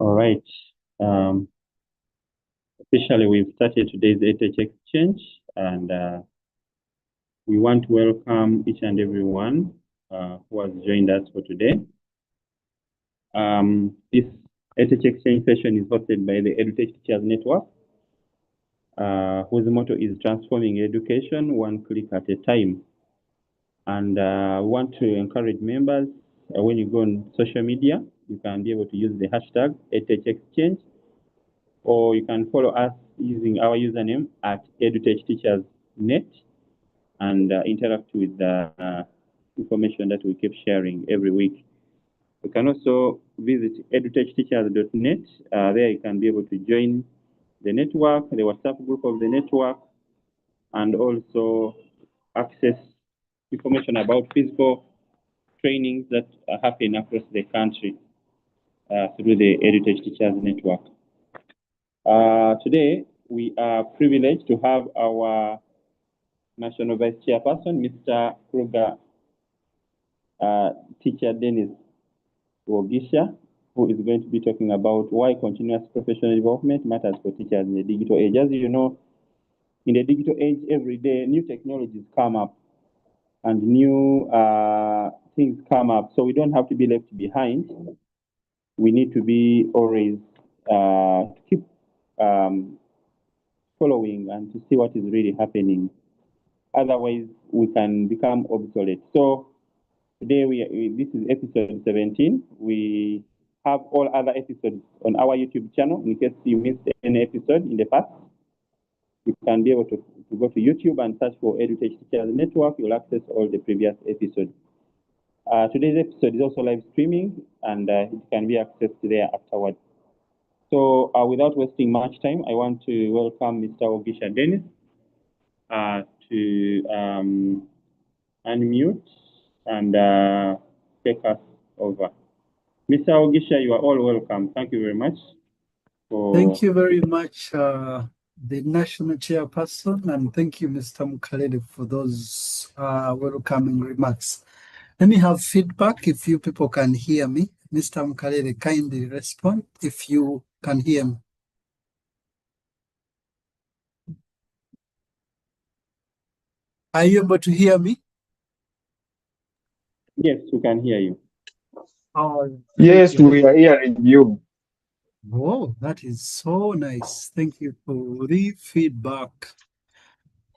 All right. Officially, we've started today's EdTech Exchange, and we want to welcome each and everyone who has joined us for today. This EdTech Exchange session is hosted by the EdTech Teachers Network, whose motto is transforming education one click at a time. And we want to encourage members, when you go on social media, you can be able to use the hashtag EdTech Exchange, or you can follow us using our username at edutechteachersnet and interact with the information that we keep sharing every week. You can also visit edutechteachers.net. There you can be able to join the network, the WhatsApp group of the network, and also access information about physical trainings that happen across the country through the EdTech Teachers Network. Today, we are privileged to have our National Vice Chairperson, Mr. Kruger, Teacher Dennis Wogisha, who is going to be talking about why continuous professional development matters for teachers in the digital age. As you know, in the digital age, every day, new technologies come up and new things come up. So we don't have to be left behind. We need to be always keep following and to see what is really happening. Otherwise, we can become obsolete. So today, this is episode 17. We have all other episodes on our YouTube channel. In case you missed any episode in the past, you can be able to go to YouTube and search for EdTech Teachers Network. You'll access all the previous episodes. Today's episode is also live streaming, and it can be accessed there afterwards. So without wasting much time, I want to welcome Mr. Wogisha Dennis to unmute and take us over. Mr. Wogisha, you are all welcome. Thank you very much. Thank you very much, the National Chairperson, and thank you, Mr. Mkalele, for those welcoming remarks. Let me have feedback if you people can hear me. Mr. Mkalele, kindly respond if you can hear me. Are you able to hear me? Yes, we can hear you. Yes, we are hearing you. Oh, that is so nice. Thank you for the feedback.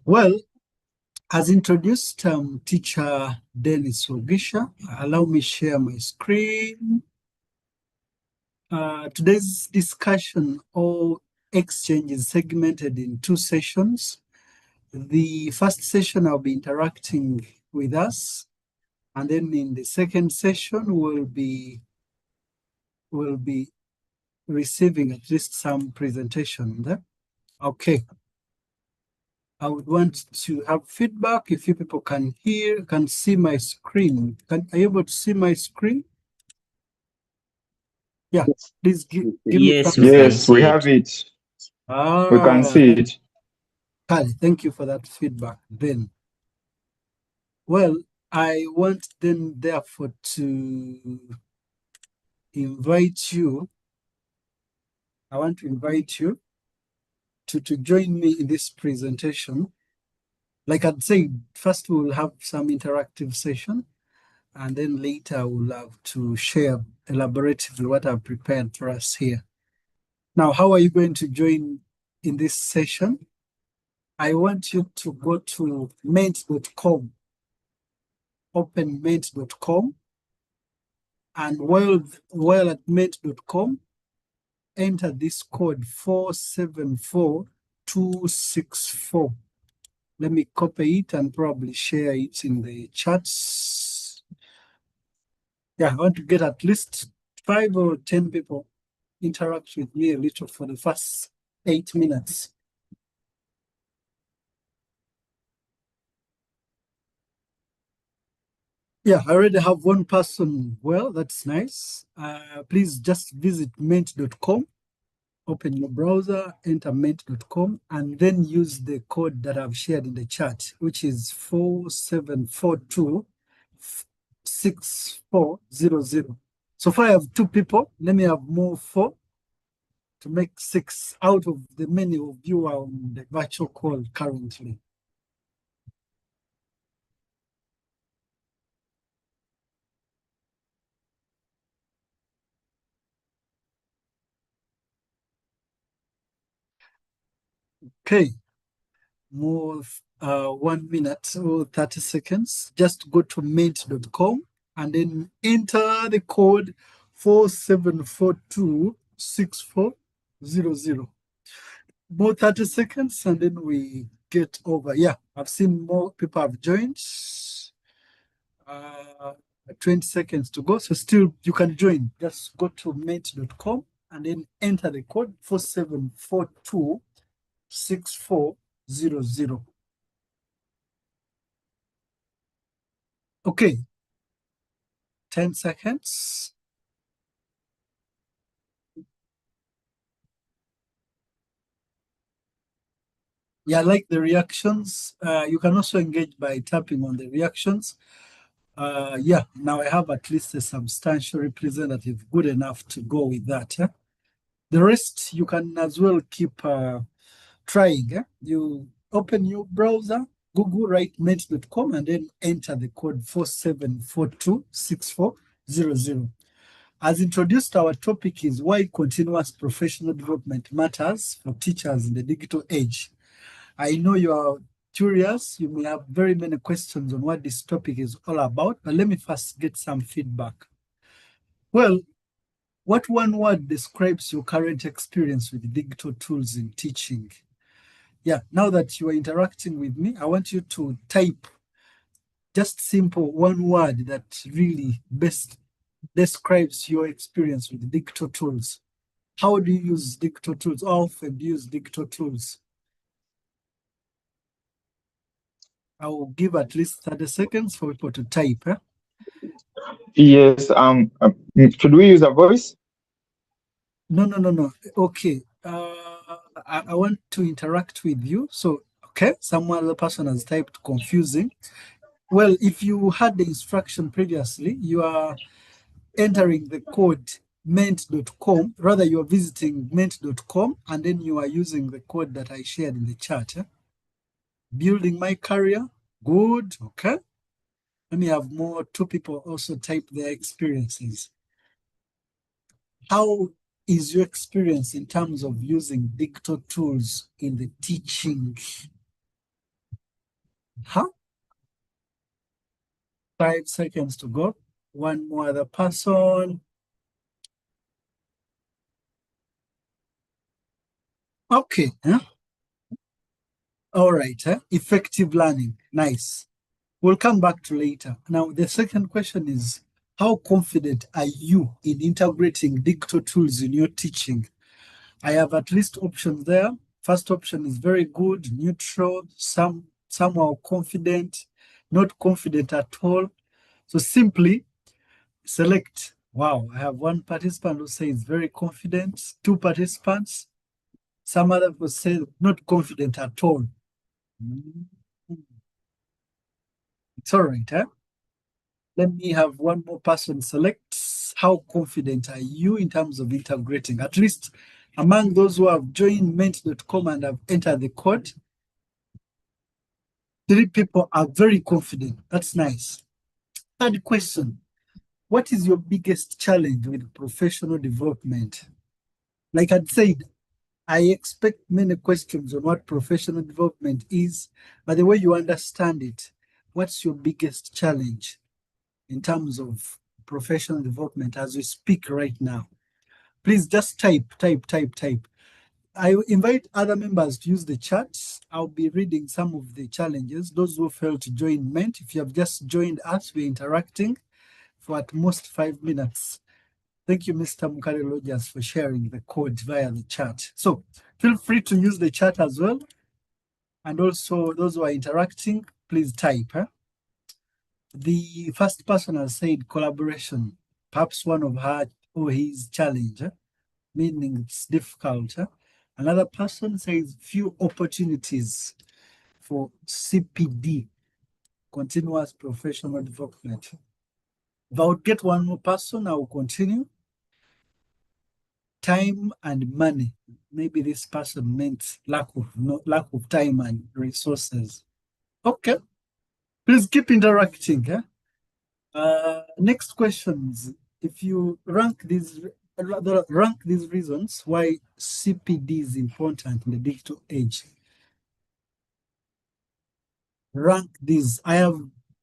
Well, as introduced, Teacher Dennis Wogisha. Allow me share my screen. Today's discussion or exchange is segmented in two sessions. The first session, I'll be interacting with us, and then in the second session, we'll be receiving at least some presentation there. Okay. I would want to have feedback if you people can see my screen. Are you able to see my screen? Yeah, please give me thumbs up. Yes, we have it. We can see it. Kali, thank you for that feedback then. Well, I want then therefore to invite you. I want to invite you to join me in this presentation. Like I'd say, first we'll have some interactive session, and then later we'll have to share elaboratively what I've prepared for us here. Now, how are you going to join in this session? I want you to go to ment.com, open ment.com, and while at ment.com, enter this code 474264. Let me copy it and probably share it in the chats. Yeah, I want to get at least 5 or 10 people interact with me a little for the first 8 minutes. Yeah, I already have one person. Well, that's nice. Please just visit ment.com, open your browser, enter ment.com, and then use the code that I've shared in the chat, which is 47426400. So far I have 2 people. Let me have more 4. to make 6 out of the many of you are on the virtual call currently. Okay, more 1 minute or 30 seconds. Just go to mint.com and then enter the code 47426400. More 30 seconds and then we get over. Yeah, I've seen more people have joined. 20 seconds to go. So still you can join. Just go to mint.com and then enter the code 47426400. Okay. 10 seconds. Yeah, I like the reactions. You can also engage by tapping on the reactions. Yeah, now I have at least a substantial representative good enough to go with that. The rest you can as well keep trying. You open your browser, Google, write mint.com and then enter the code 47426400. As introduced, our topic is why continuous professional development matters for teachers in the digital age. I know you are curious. You may have very many questions on what this topic is all about, but let me first get some feedback. Well, what one word describes your current experience with digital tools in teaching? Yeah, now that you are interacting with me, I want you to type just simple one word that really best describes your experience with digital tools. How do you use digital tools? How often do you use digital tools? I will give at least 30 seconds for people to type. Yes. Should we use a voice? No. Okay. I want to interact with you. So, okay, some other person has typed confusing. Well, if you had the instruction previously, you are entering the code mint.com, rather you are visiting mint.com and then you are using the code that I shared in the chat. Building my career, good, okay. Let me have more, 2 people also type their experiences. How is your experience in terms of using digital tools in the teaching? 5 seconds to go. One more other person. Okay. All right. Effective learning. Nice. We'll come back to later. Now, the second question is, how confident are you in integrating digital tools in your teaching? I have at least options there. First option is very good, neutral, somehow confident, not confident at all. So simply select. Wow, I have 1 participant who says very confident, 2 participants. Some other will say not confident at all. It's all right, huh? Let me have 1 more person select. How confident are you in terms of integrating? At least among those who have joined mint.com and have entered the code, 3 people are very confident. That's nice. Third question, what is your biggest challenge with professional development? Like I'd said, I expect many questions on what professional development is, but the way you understand it, what's your biggest challenge in terms of professional development as we speak right now? Please just type. I invite other members to use the chat. I'll be reading some of the challenges. Those who failed to join Mint, if you have just joined us, we're interacting for at most 5 minutes. Thank you, Mr. Mukari Rogers, for sharing the code via the chat. So feel free to use the chat as well. And also those who are interacting, please type. The first person has said collaboration, perhaps one of her or his challenge, meaning it's difficult. Another person says few opportunities for CPD, continuous professional development. If I would get 1 more person, I will continue. time and money. Maybe this person meant lack of time and resources. Okay, please keep interacting. Next questions. If you rank these reasons why CPD is important in the digital age. Rank these. I have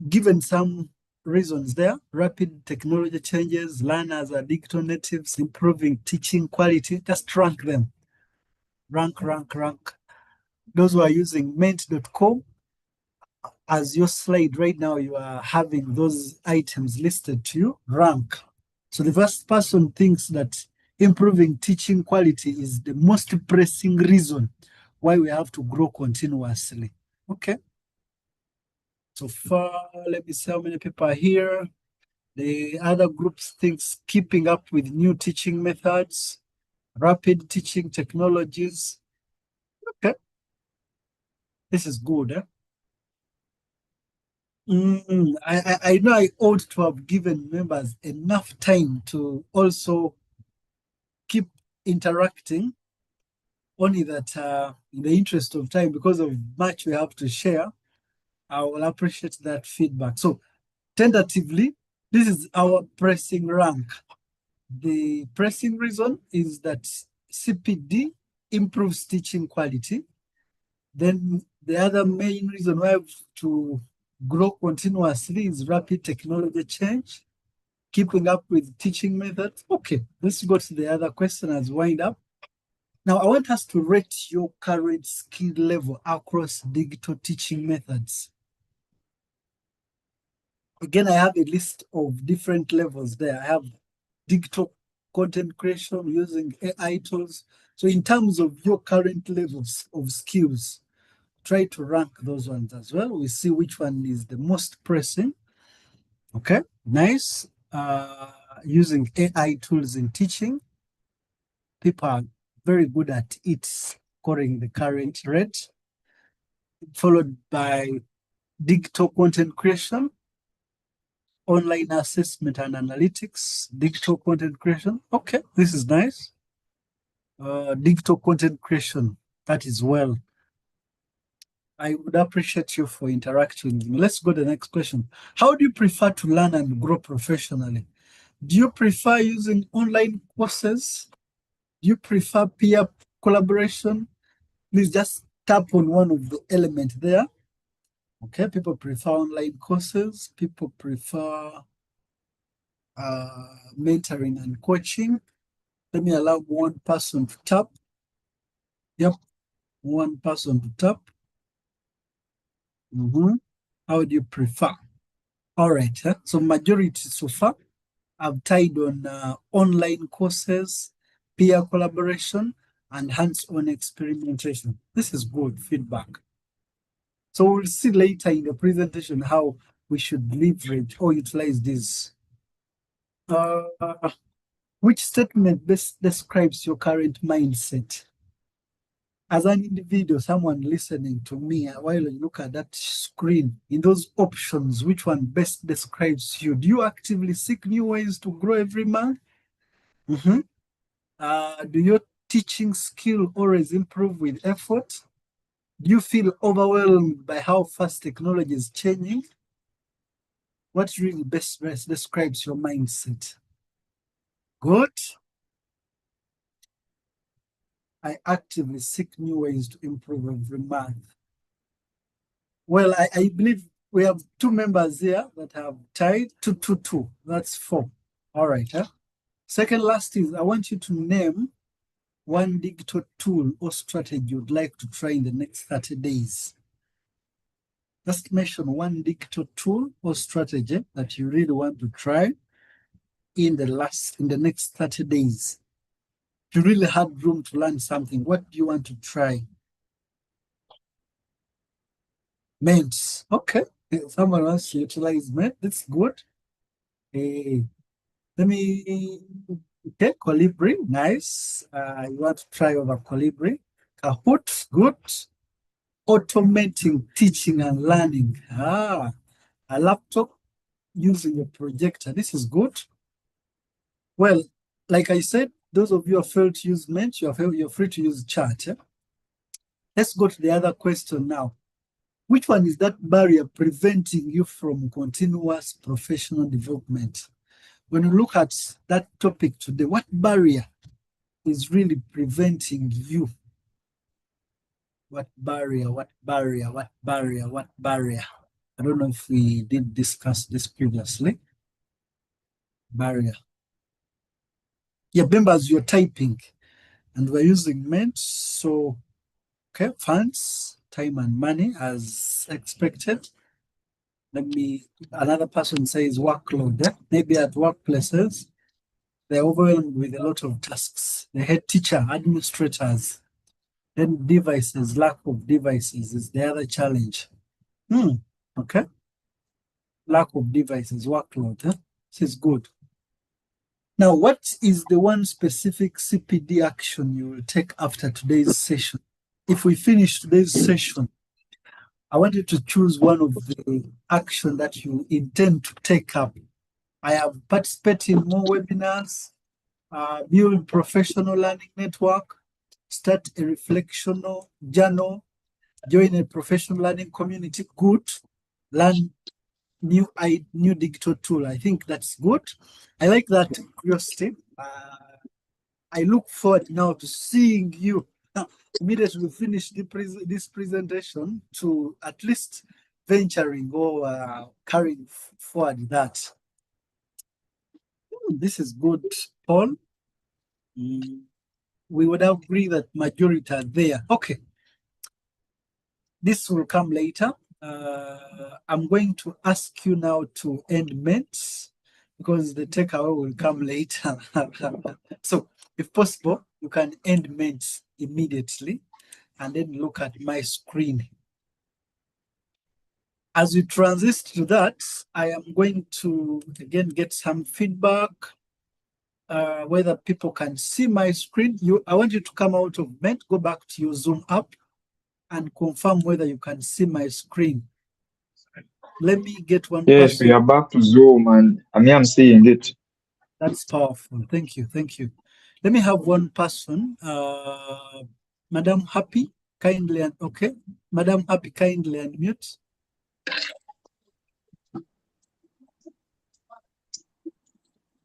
given some reasons there. Rapid technology changes, learners are digital natives, improving teaching quality. Just rank them. Rank. Those who are using ment.com, as your slide right now, you are having those items listed to you, rank. So the first person thinks that improving teaching quality is the most pressing reason why we have to grow continuously. Okay. So far, let me see how many people are here. The other groups thinks keeping up with new teaching methods, rapid teaching technologies. Okay. This is good. I know I ought to have given members enough time to also keep interacting, only that in the interest of time, because of much we have to share, I will appreciate that feedback. So tentatively, this is our pressing rank. The pressing reason is that CPD improves teaching quality. Then the other main reason why I have to grow continuously is rapid technology change, keeping up with teaching methods. Okay, let's go to the other question as wind up. Now, I want us to rate your current skill level across digital teaching methods. Again, I have a list of different levels there. I have digital content creation using AI tools. So in terms of your current levels of skills, try to rank those ones as well. We see which one is the most pressing. Okay, nice. Using AI tools in teaching. People are very good at it, scoring the current rate, followed by digital content creation, online assessment and analytics, digital content creation. Okay, this is nice. Digital content creation, that is well. I would appreciate you for interacting with me. Let's go to the next question. How do you prefer to learn and grow professionally? Do you prefer using online courses? Do you prefer peer collaboration? Please just tap on one of the elements there. Okay, people prefer online courses. People prefer mentoring and coaching. Let me allow one person to tap. Yep, one person to tap. How do you prefer? All right, so majority so far I've tied on online courses, peer collaboration, and hands-on experimentation. This is good feedback. So we'll see later in the presentation how we should leverage or utilize this. Which statement best describes your current mindset? As an individual, someone listening to me, while you look at that screen, in those options, which one best describes you? Do you actively seek new ways to grow every month? Do your teaching skill always improve with effort? Do you feel overwhelmed by how fast technology is changing? What really best describes your mindset? Good. I actively seek new ways to improve every month. Well, I believe we have two members here that have tied 222. That's 4. All right. Second last is I want you to name one digital tool or strategy you'd like to try in the next 30 days. Just mention one digital tool or strategy that you really want to try in the next 30 days. If you really had room to learn something, what do you want to try? Ments. Okay. Someone wants to utilize Ment. That's good. Let me okay, Colibri. Nice. You want to try over Colibri. Kahoot. Good. Automating teaching and learning. A laptop using a projector. This is good. Well, like I said, those of you who failed to use Ment, you're free to use chat. Let's go to the other question now. Which one is that barrier preventing you from continuous professional development? When you look at that topic today, what barrier is really preventing you? What barrier? What barrier? What barrier? What barrier? I don't know if we did discuss this previously. Barrier. Yeah, members, you're typing and we're using Ment. So, okay, funds, time and money as expected. Another person says workload. Maybe at workplaces, they're overwhelmed with a lot of tasks. The head teacher, administrators, then devices, lack of devices is the other challenge. Okay. Lack of devices, workload. This is good. Now, what is the one specific CPD action you will take after today's session? If we finish today's session, I want you to choose one of the action that you intend to take up. I have participated in more webinars, build professional learning network, start a reflectional journal, join a professional learning community. Good. Learn new digital tool. I think that's good. I like that curiosity. I look forward now to seeing you. Now, immediately we finish this presentation to at least venturing or carrying forward that. This is good, Paul. We would agree that majority are there. Okay. This will come later. I'm going to ask you now to end Ment because the takeaway will come later. So if possible, you can end Ment immediately and then look at my screen. As we transit to that, I am going to again get some feedback, whether people can see my screen. I want you to come out of Ment, go back to your Zoom app and confirm whether you can see my screen. Let me get one person. Yes, we are back to Zoom and I'm seeing it. That's powerful. Thank you. Thank you. Let me have one person. Madam Happy, kindly okay. Madam Happy, kindly unmute.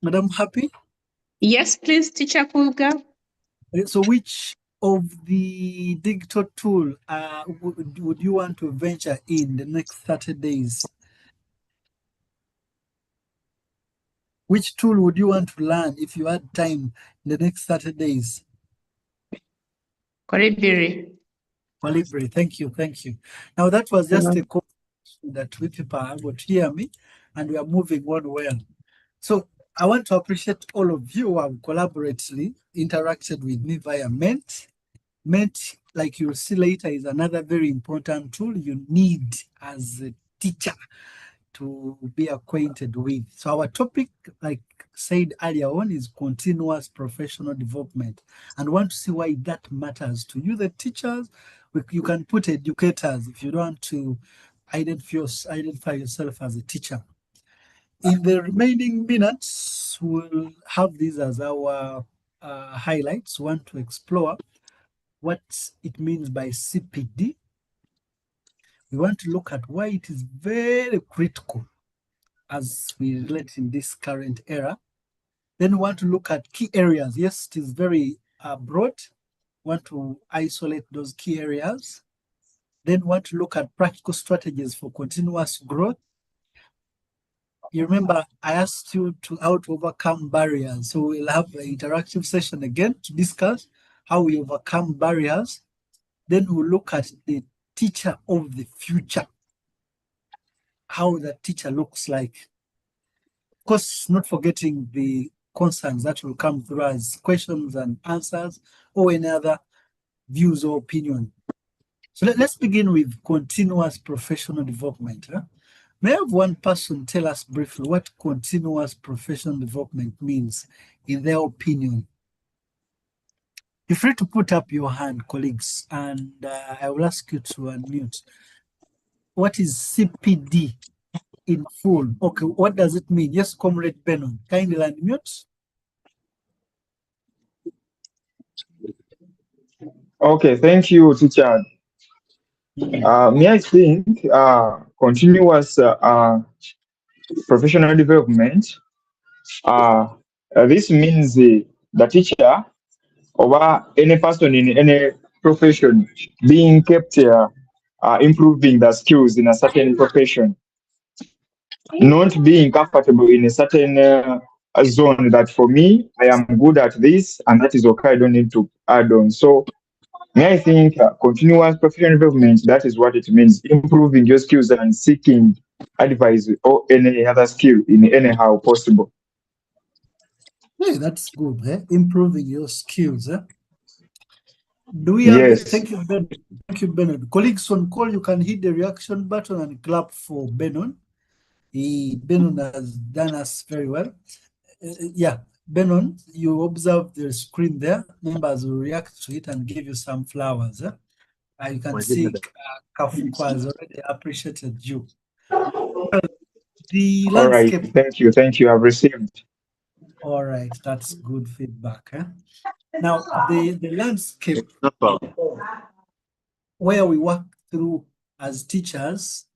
Madam Happy? Yes, please, Teacher Kulga. So which of the digital tool would you want to venture in the next 30 days? Which tool would you want to learn if you had time in the next 30 days? Kolibri. Kolibri, thank you, thank you. Now that was just a question that we people are able to hear me and we are moving on well. So I want to appreciate all of you who have collaboratively interacted with me via Ment. Ment, like you'll see later, is another very important tool you need as a teacher to be acquainted with. So our topic, like said earlier on, is continuous professional development. And want to see why that matters to you, the teachers. You can put educators if you don't want to identify yourself as a teacher. In the remaining minutes, we'll have these as our highlights. We want to explore what it means by CPD. We want to look at why it is very critical as we relate in this current era. Then we want to look at key areas. Yes, it is very broad. We want to isolate those key areas. Then we want to look at practical strategies for continuous growth. You remember I asked you how to overcome barriers. So we'll have an interactive session again to discuss how we overcome barriers. Then we'll look at the teacher of the future, how the teacher looks like. Of course, not forgetting the concerns that will come through as questions and answers or any other views or opinion. So let's begin with continuous professional development. May I have one person tell us briefly what continuous professional development means in their opinion? You're free to put up your hand, colleagues, and I will ask you to unmute. What is CPD in full? Okay, what does it mean? Yes, Comrade Benon, kindly unmute. Okay, thank you, teacher. Me, I think continuous professional development. This means the teacher or any person in any profession being kept improving the skills in a certain profession, not being comfortable in a certain zone that for me, I am good at this and that is okay, I don't need to add on. So may I think continuous professional development, that is what it means, improving your skills and seeking advice or any other skill in anyhow possible. Hey, that's good. Improving your skills. Do we have? Yes. Thank you, Ben. Thank you, Benon. Colleagues on call, you can hit the reaction button and clap for Benon. Benon has done us very well. Yeah, Benon, you observe the screen there. Members will react to it and give you some flowers. You can see Kafuko has already appreciated you. The All right. landscape. Thank you. Thank you. I've received. All right, that's good feedback. Now, the landscape where we work through as teachers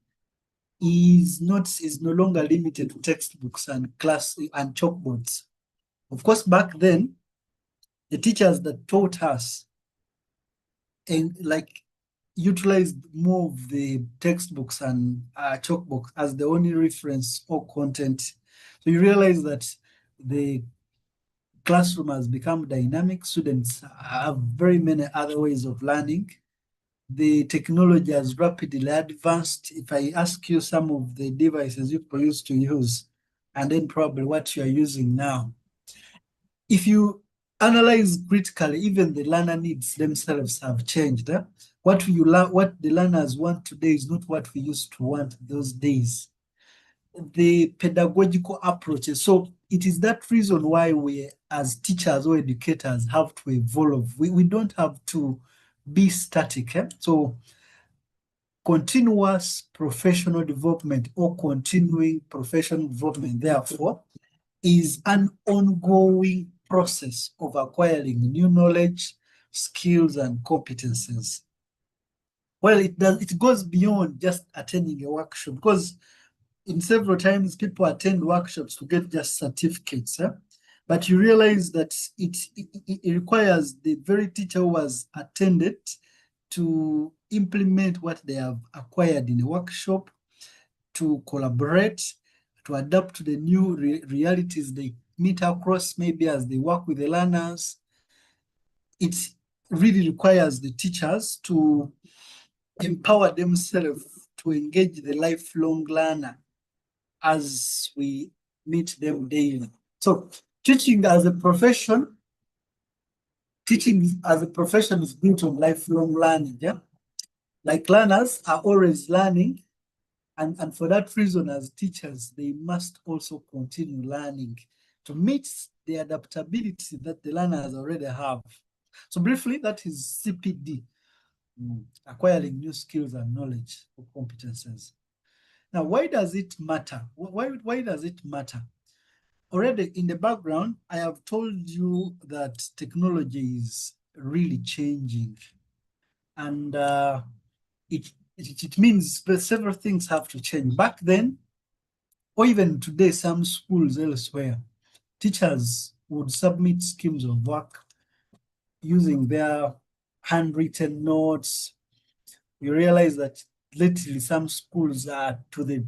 is no longer limited to textbooks and class and chalkboards. Of course, back then, the teachers that taught us and utilized more of the textbooks and chalkbooks as the only reference or content. So you realize that the classroom has become dynamic. Students have very many other ways of learning. The technology has rapidly advanced. If I ask you some of the devices you used to use, and then probably what you are using now, if you analyze critically, even the learner needs themselves have changed. What the learners want today is not what we used to want those days. The pedagogical approaches. So it is that reason why we, as teachers or educators, have to evolve. We don't have to be static. So continuous professional development or continuing professional development, therefore, is an ongoing process of acquiring new knowledge, skills, and competences. Well, it goes beyond just attending a workshop, because in several times people attend workshops to get just certificates. But you realize that it requires the very teacher who has attended to implement what they have acquired in a workshop, to collaborate, to adapt to the new realities they meet across, maybe as they work with the learners. It really requires the teachers to empower themselves to engage the lifelong learner as we meet them daily. So teaching as a profession is built on lifelong learning. Yeah? Like learners are always learning, and for that reason, as teachers, they must also continue learning to meet the adaptability that the learners already have. So briefly, that is CPD, acquiring new skills and knowledge or competences. Now, why does it matter? Why does it matter? Already in the background, I have told you that technology is really changing, and it means that several things have to change. Back then, or even today, some schools elsewhere, teachers would submit schemes of work using their handwritten notes. You realize that lately some schools are to the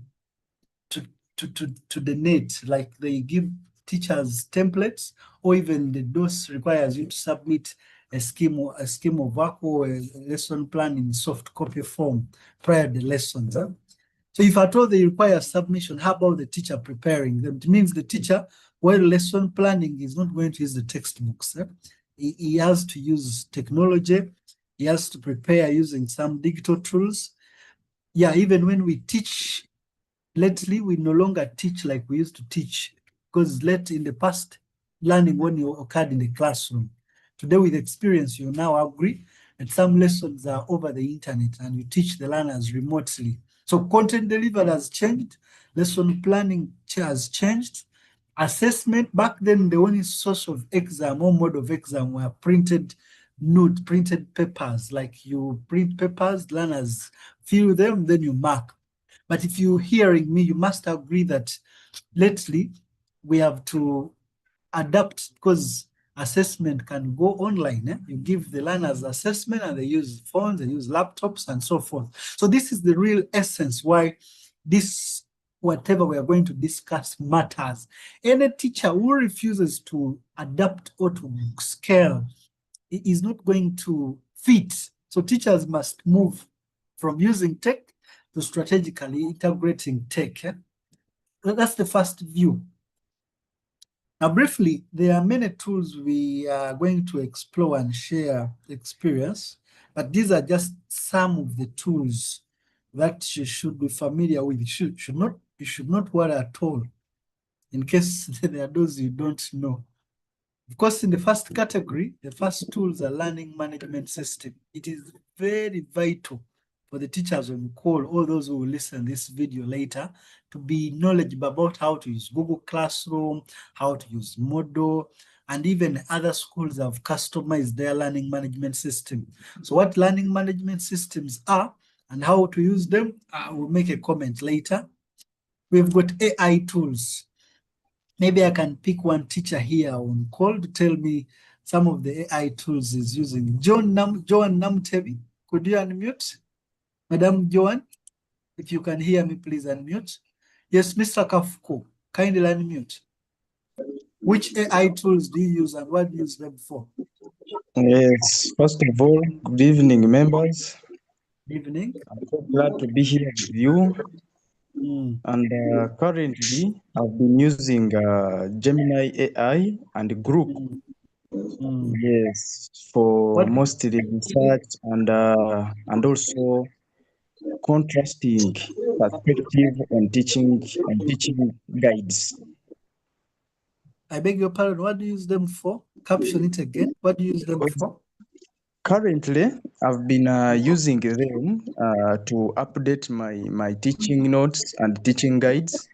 net, like they give teachers templates, or even the DOS requires you to submit a scheme of work or a lesson plan in soft copy form prior to the lessons. So if at all they require submission, how about the teacher preparing them? It means the teacher, while lesson planning, is not going to use the textbooks. He has to use technology. He has to prepare using some digital tools. Yeah, even when we teach, lately we no longer teach like we used to teach, because in the past, learning only occurred in the classroom. Today, with experience, you now agree that some lessons are over the internet and you teach the learners remotely. So content delivered has changed, lesson planning has changed. Assessment, back then the only source of exam or mode of exam were printed note printed papers, like you print papers, learners fill them, then you mark. But if you're hearing me, you must agree that lately we have to adapt, because assessment can go online. You give the learners assessment and they use phones, they use laptops and so forth. So this is the real essence why this, whatever we are going to discuss, matters. Any teacher who refuses to adapt or to scale is not going to fit. So teachers must move from using tech to strategically integrating tech. That's the first view. Now, briefly, there are many tools we are going to explore and share experience, but these are just some of the tools that you should be familiar with. You should not worry at all, in case there are those you don't know. Of course, in the first category, the first tools are learning management system. It is very vital for the teachers on call, all those who will listen to this video later, to be knowledgeable about how to use Google Classroom, how to use Moodle, and even other schools have customized their learning management system. So what learning management systems are and how to use them, I will make a comment later. We've got AI tools. Maybe I can pick one teacher here on call to tell me some of the AI tools he's using. Joan Namtebi, could you unmute? Madam Joan, if you can hear me, please unmute. Yes, Mr. Kafuko, kindly unmute. Which AI tools do you use and what do you use them for? Yes, first of all, good evening, members. Good evening. I'm so glad to be here with you. And currently, I've been using Gemini AI and Group. Yes, for mostly research and also contrasting perspective on teaching guides. I beg your pardon, what do you use them for? Caption it again. What do you use them for? Currently, I've been using them to update my teaching notes and teaching guides,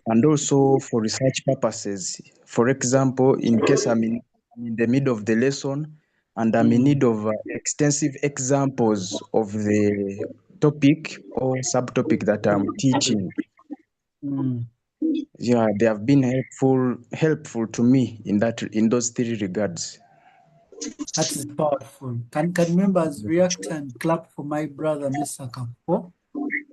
and also for research purposes. For example, in case I'm in the middle of the lesson and I'm in need of extensive examples of the topic or subtopic that I'm teaching. Yeah, they have been helpful to me in those three regards. That is powerful. Can members react and clap for my brother, Mr. Kampo?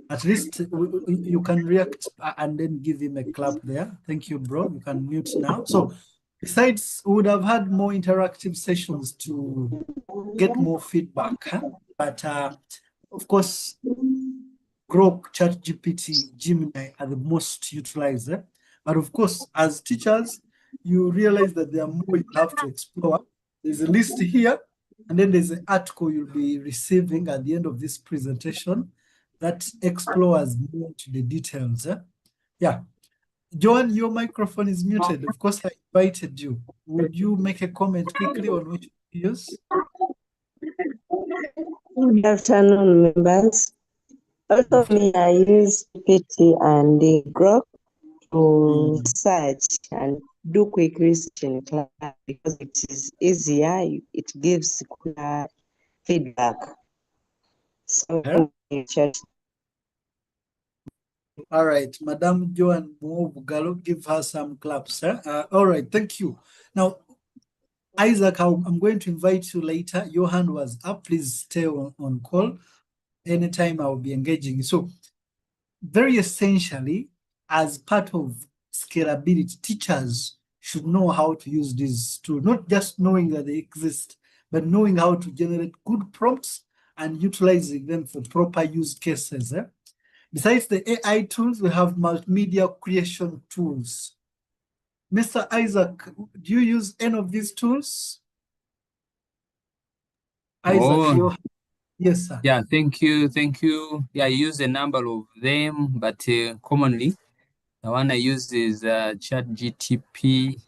At least you can react and then give him a clap there. Thank you, bro. You can mute now. So besides, we would have had more interactive sessions to get more feedback. But of course, Grok, ChatGPT, Gemini are the most utilized. But of course, as teachers, you realize that there are more you have to explore. There's a list here, and then there's an article you'll be receiving at the end of this presentation that explores more to the details. Yeah. Joan, your microphone is muted. Of course, I invited you. Would you make a comment quickly on which you use? Good afternoon, members. Also, me, I use GPT and the Grok to search and do quick research in class because it is easier. It gives clear feedback. So, all right, Madam Joan Bugalo, give her some claps. All right, thank you. Now, Isaac, I'm going to invite you later. Your hand was up. Please stay on call. Anytime I'll be engaging. So, very essentially, as part of scalability, teachers should know how to use these tools, not just knowing that they exist, but knowing how to generate good prompts and utilizing them for proper use cases. Besides the AI tools, we have multimedia creation tools. Mr. Isaac, do you use any of these tools? Isaac, yes, sir. Yeah, thank you. Yeah, I use a number of them, but commonly, the one I use is ChatGTP.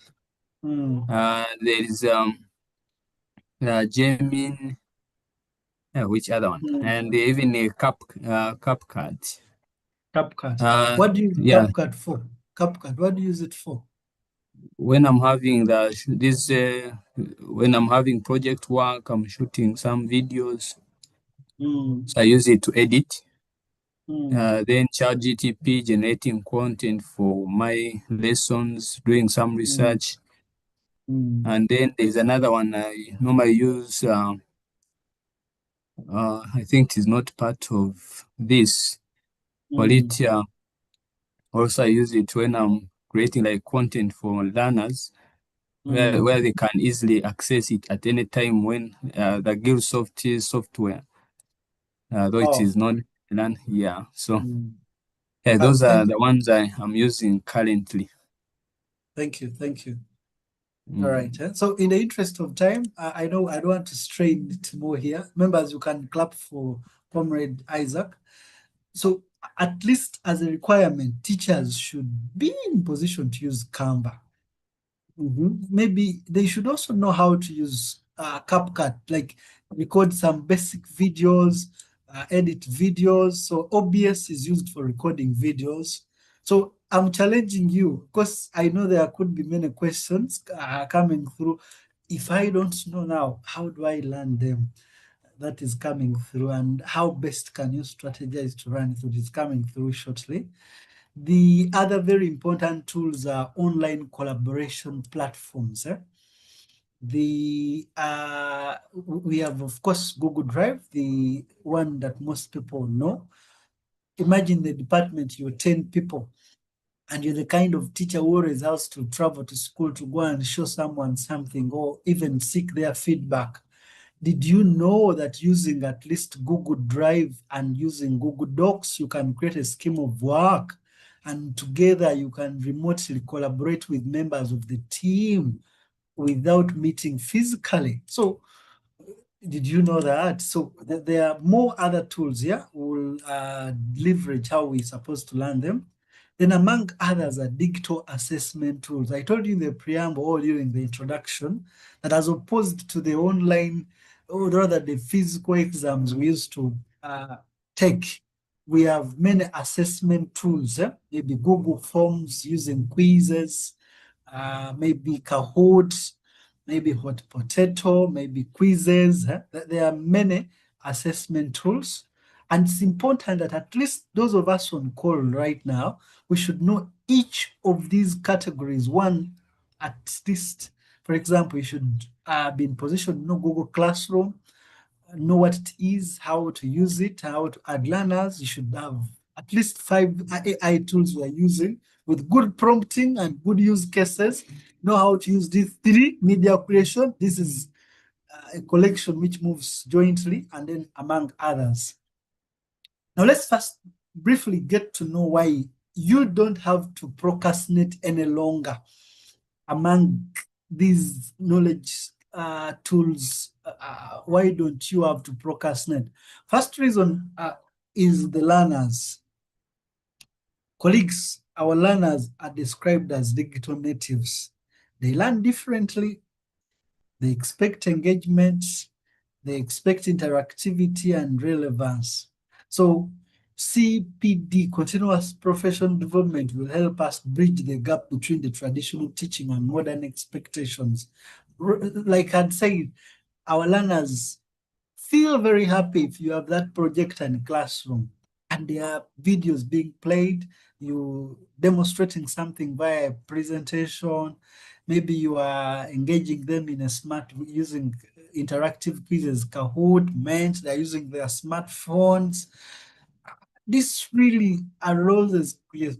There is Gemini. Which other one? And even a CapCut. CapCut. What do you use CapCut for? CapCut, what do you use it for? When I'm having when I'm having project work, I'm shooting some videos. Mm. So I use it to edit. Mm. Then ChatGTP generating content for my lessons, doing some research. Mm. And then there's another one I normally use. I think it is not part of this. But it also I use it when I'm creating like content for learners, where they can easily access it at any time when the Gilsoft is software, though it is not done here. So yeah, those are the ones I am using currently. Thank you. Thank you. All right. So in the interest of time, I know I don't want to strain it more here. Members, you can clap for Comrade Isaac. So at least as a requirement, teachers should be in position to use Canva. Maybe they should also know how to use CapCut, like record some basic videos, edit videos. So OBS is used for recording videos. So I'm challenging you because I know there could be many questions coming through. If I don't know now, how do I learn them? That is coming through, and how best can you strategize to run through? It's coming through shortly. The other very important tools are online collaboration platforms. We have, of course, Google Drive, the one that most people know. Imagine the department, you're 10 people, and you're the kind of teacher who always has to travel to school to go and show someone something or even seek their feedback. Did you know that using at least Google Drive and using Google Docs, you can create a scheme of work, and together you can remotely collaborate with members of the team without meeting physically? So did you know that? So there are more other tools here. We'll leverage how we're supposed to learn them. Then among others are digital assessment tools. I told you in the preamble or during the introduction that as opposed to the online, or rather the physical exams we used to take, we have many assessment tools, maybe Google Forms using quizzes, maybe Kahoot, maybe Hot Potato, maybe quizzes. There are many assessment tools. And it's important that at least those of us on call right now, we should know each of these categories, one at least. For example, you should be in position to know Google Classroom, know what it is, how to use it, how to add learners. You should have at least 5 AI tools we are using with good prompting and good use cases. Know how to use these 3: media creation. This is a collection which moves jointly, and then among others. Now let's first briefly get to know why you don't have to procrastinate any longer among these knowledge tools. Why don't you have to procrastinate? First reason is the learners. Colleagues, our learners are described as digital natives. They learn differently. They expect engagement. They expect interactivity and relevance. So CPD, continuous professional development, will help us bridge the gap between the traditional teaching and modern expectations. Like I'd say, our learners feel very happy if you have that projector in classroom and there are videos being played, you demonstrating something via a presentation, maybe you are engaging them in a smart using interactive quizzes, Kahoot, Ment, they're using their smartphones. This really arouses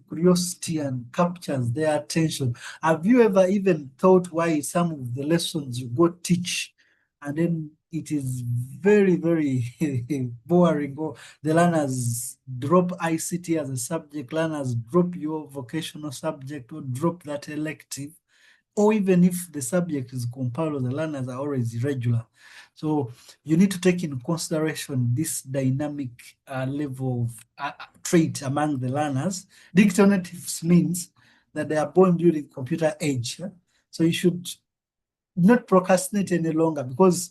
curiosity and captures their attention. Have you ever even thought why some of the lessons you go teach and then it is very, very boring, or the learners drop ICT as a subject, learners drop your vocational subject or drop that elective, or even if the subject is compiled, the learners are always irregular. So you need to take in consideration this dynamic level of trait among the learners. Digital natives means that they are born during computer age. So you should not procrastinate any longer, because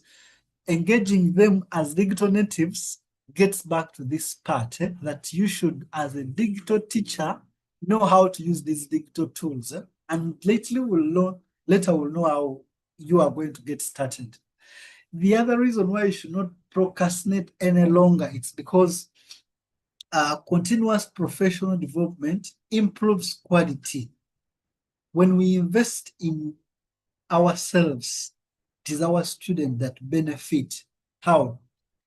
engaging them as digital natives gets back to this part that you should, as a digital teacher, know how to use these digital tools. And later we'll know how you are going to get started. The other reason why you should not procrastinate any longer, it's because continuous professional development improves quality. When we invest in ourselves, it is our students that benefit. How?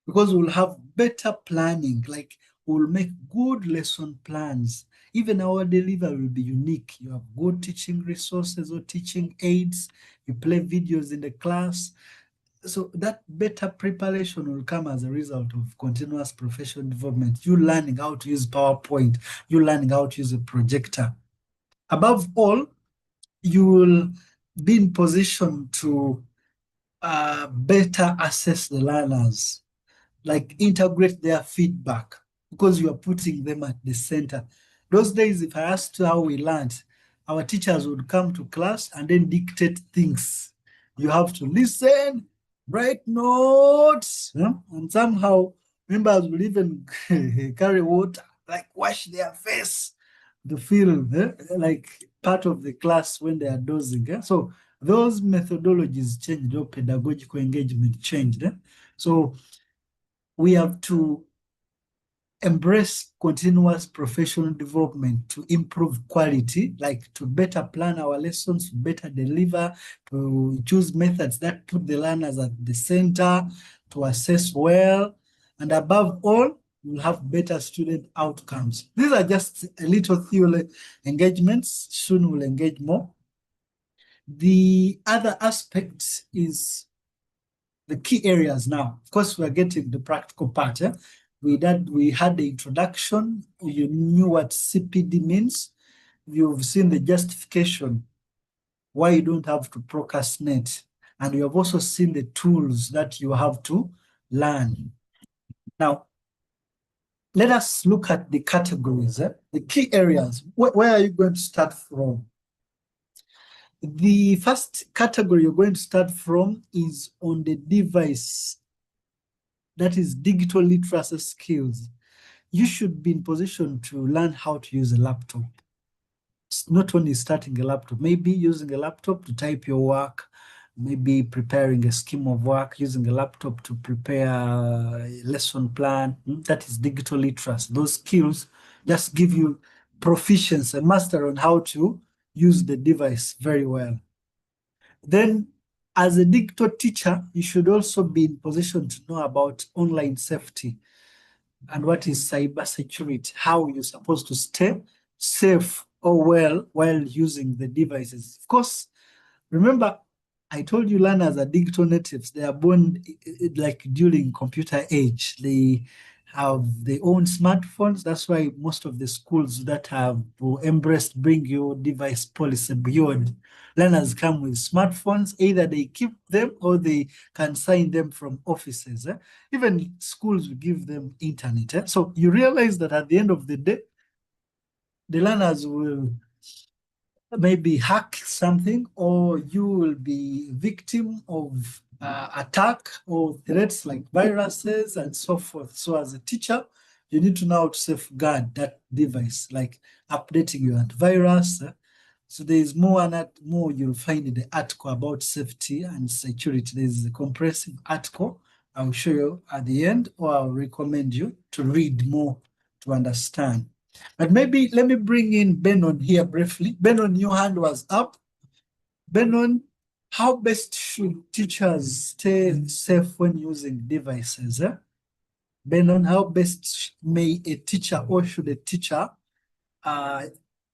Because we'll have better planning, like we'll make good lesson plans. Even our delivery will be unique. You have good teaching resources or teaching aids. You play videos in the class. So that better preparation will come as a result of continuous professional development. You learning how to use PowerPoint, you learning how to use a projector. Above all, you will be in position to better assess the learners, like integrate their feedback, because you are putting them at the center. Those days, if I asked how we learned, our teachers would come to class and then dictate things. You have to listen, write notes, and somehow members will even carry water, like wash their face to feel like part of the class when they are dozing. So those methodologies changed, or pedagogical engagement changed. So we have to embrace continuous professional development to improve quality, like to better plan our lessons, to better deliver, to choose methods that put the learners at the center, to assess well, and above all, we'll have better student outcomes. These are just a little theory engagements. Soon we'll engage more. The other aspect is the key areas now. Of course, we're getting the practical part. We had the introduction. You knew what CPD means. You've seen the justification why you don't have to procrastinate. And you have also seen the tools that you have to learn. Now, let us look at the categories, the key areas. Where are you going to start from? The first category you're going to start from is on the device. That is digital literacy skills. You should be in position to learn how to use a laptop. It's not only starting a laptop, maybe using a laptop to type your work, maybe preparing a scheme of work, using a laptop to prepare a lesson plan. That is digital literacy. Those skills just give you proficiency, a master on how to use the device very well. Then, as a digital teacher, you should also be in position to know about online safety and what is cyber security, how you're supposed to stay safe or well while using the devices. Of course, remember, I told you learners are digital natives. They are born like during computer age. They have their own smartphones. That's why most of the schools that have embraced bring your device policy beyond, learners come with smartphones. Either they keep them or they can sign them from offices. Even schools will give them internet. So you realize that at the end of the day, the learners will maybe hack something, or you will be victim of attack or threats like viruses and so forth. So as a teacher, you need to know how to safeguard that device, like updating your antivirus. So there is more you'll find in the article about safety and security. There's a comprehensive article I'll show you at the end, or I'll recommend you to read more to understand. But maybe let me bring in Benon here briefly. Benon, your hand was up. Benon, how best should teachers stay safe when using devices? Benon, how best may a teacher, or should a teacher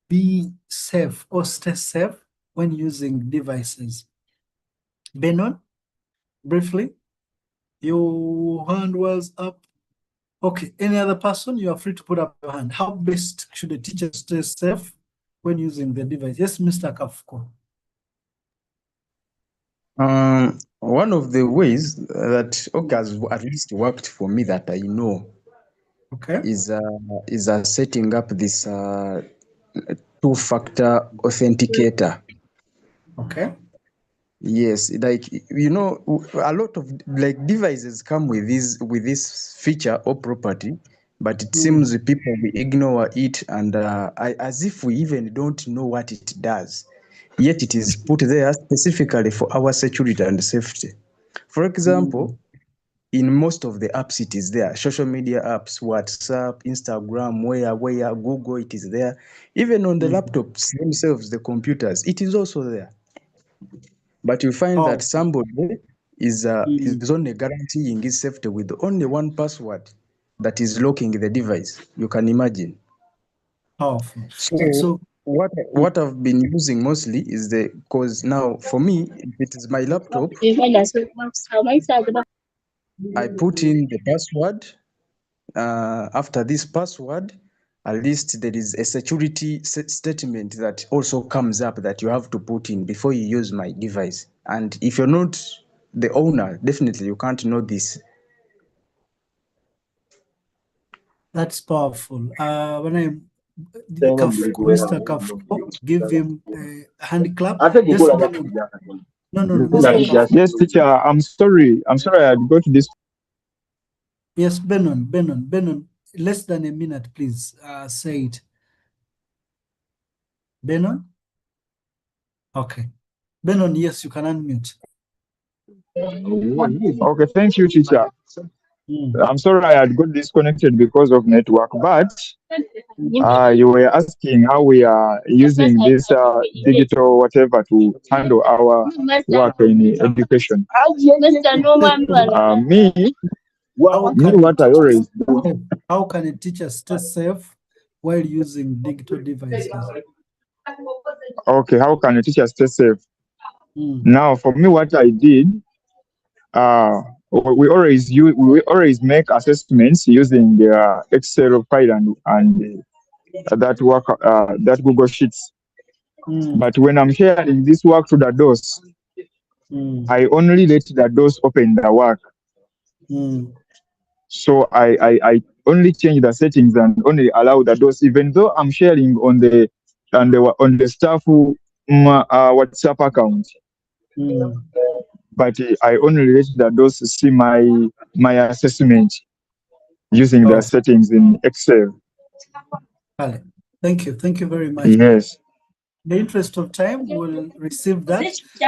be safe or stay safe when using devices? Benon, briefly, your hand was up. Okay, any other person, you are free to put up your hand. How best should a teacher stay safe when using the device? Yes, Mr. Kafuko. One of the ways that has at least worked for me that I know, okay, is setting up this two-factor authenticator. Okay. Yes, like a lot of like devices come with this feature or property, but it seems people we ignore it, and as if we even don't know what it does. yet it is put there specifically for our security and safety. For example, in most of the apps it is there, social media apps, WhatsApp, Instagram, where, Google, it is there. Even on the laptops themselves, the computers, it is also there. But you find that somebody is only guaranteeing his safety with only one password that is locking the device. You can imagine. Powerful. So what I've been using mostly is because now for me, if it is my laptop, I put in the password. After this password, at least there is a security statement that also comes up that you have to put in before you use my device. And if you're not the owner, definitely you can't know this. That's powerful. Mr. Kafko, give him a hand clap. Yes, Mr. Kafko. Yes, teacher. I'm sorry. I had got this. Yes, Benon, less than a minute, please. Say it. Benon? Okay. Benon, yes, you can unmute. Okay, thank you, teacher. I'm sorry I had got disconnected because of network, but you were asking how we are using this digital whatever to handle our work in education. What I always do. How can a teacher stay safe while using digital devices? Okay, how can a teacher stay safe? Now, for me, what I did, we always make assessments using the Excel file and that Google Sheets. But when I'm sharing this work to the DOS, I only let the DOS open the work. So I only change the settings and only allow the DOS, even though I'm sharing on the staff WhatsApp account. But I only let the DOS see my assessment using the settings in Excel. Thank you very much. Yes. In the interest of time, we'll receive that.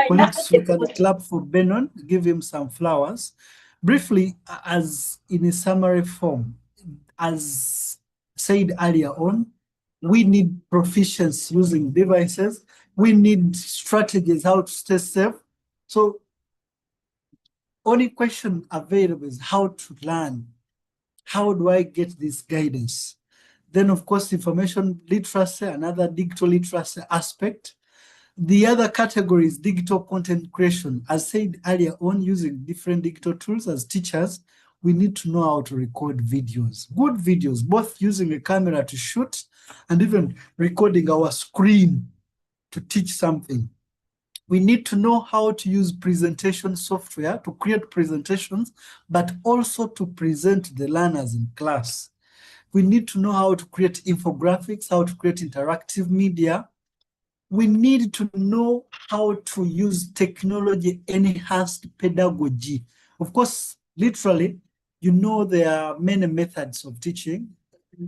Colleagues, we can clap for Benon, give him some flowers. Briefly, as in a summary form, as said earlier on, we need proficiency using devices. We need strategies how to stay safe. So only question available is how to learn. How do I get this guidance? Then, of course, information literacy, another digital literacy aspect. The other category is digital content creation. As said earlier on, using different digital tools as teachers, we need to know how to record videos, good videos, both using a camera to shoot and even recording our screen to teach something. We need to know how to use presentation software to create presentations, but also to present the learners in class. We need to know how to create infographics, how to create interactive media. We need to know how to use technology-enhanced pedagogy. Of course, literally, there are many methods of teaching.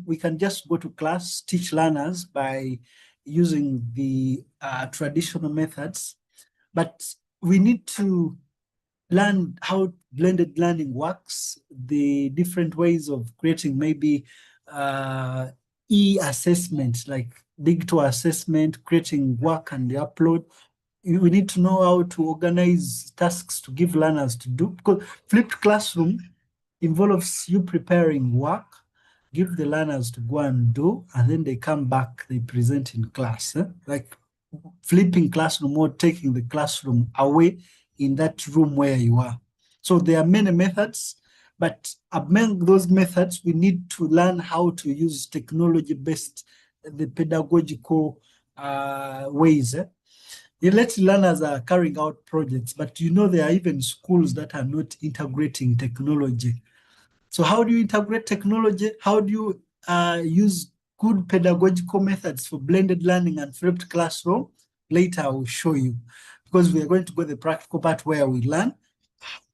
We can just go to class, teach learners by using the traditional methods, but we need to learn how blended learning works, the different ways of creating maybe e-assessment, like digital assessment, creating work and the upload. We need to know how to organize tasks to give learners to do, because flipped classroom involves you preparing work, give the learners to go and do, and then they come back, they present in class. Like flipping classroom or taking the classroom away in that room where you are. So there are many methods, but among those methods, we need to learn how to use technology-based, the pedagogical ways. Let learners are carrying out projects, but there are even schools that are not integrating technology. So how do you integrate technology? How do you use good pedagogical methods for blended learning and flipped classroom? Later, I will show you, because we are going to go to the practical part where we learn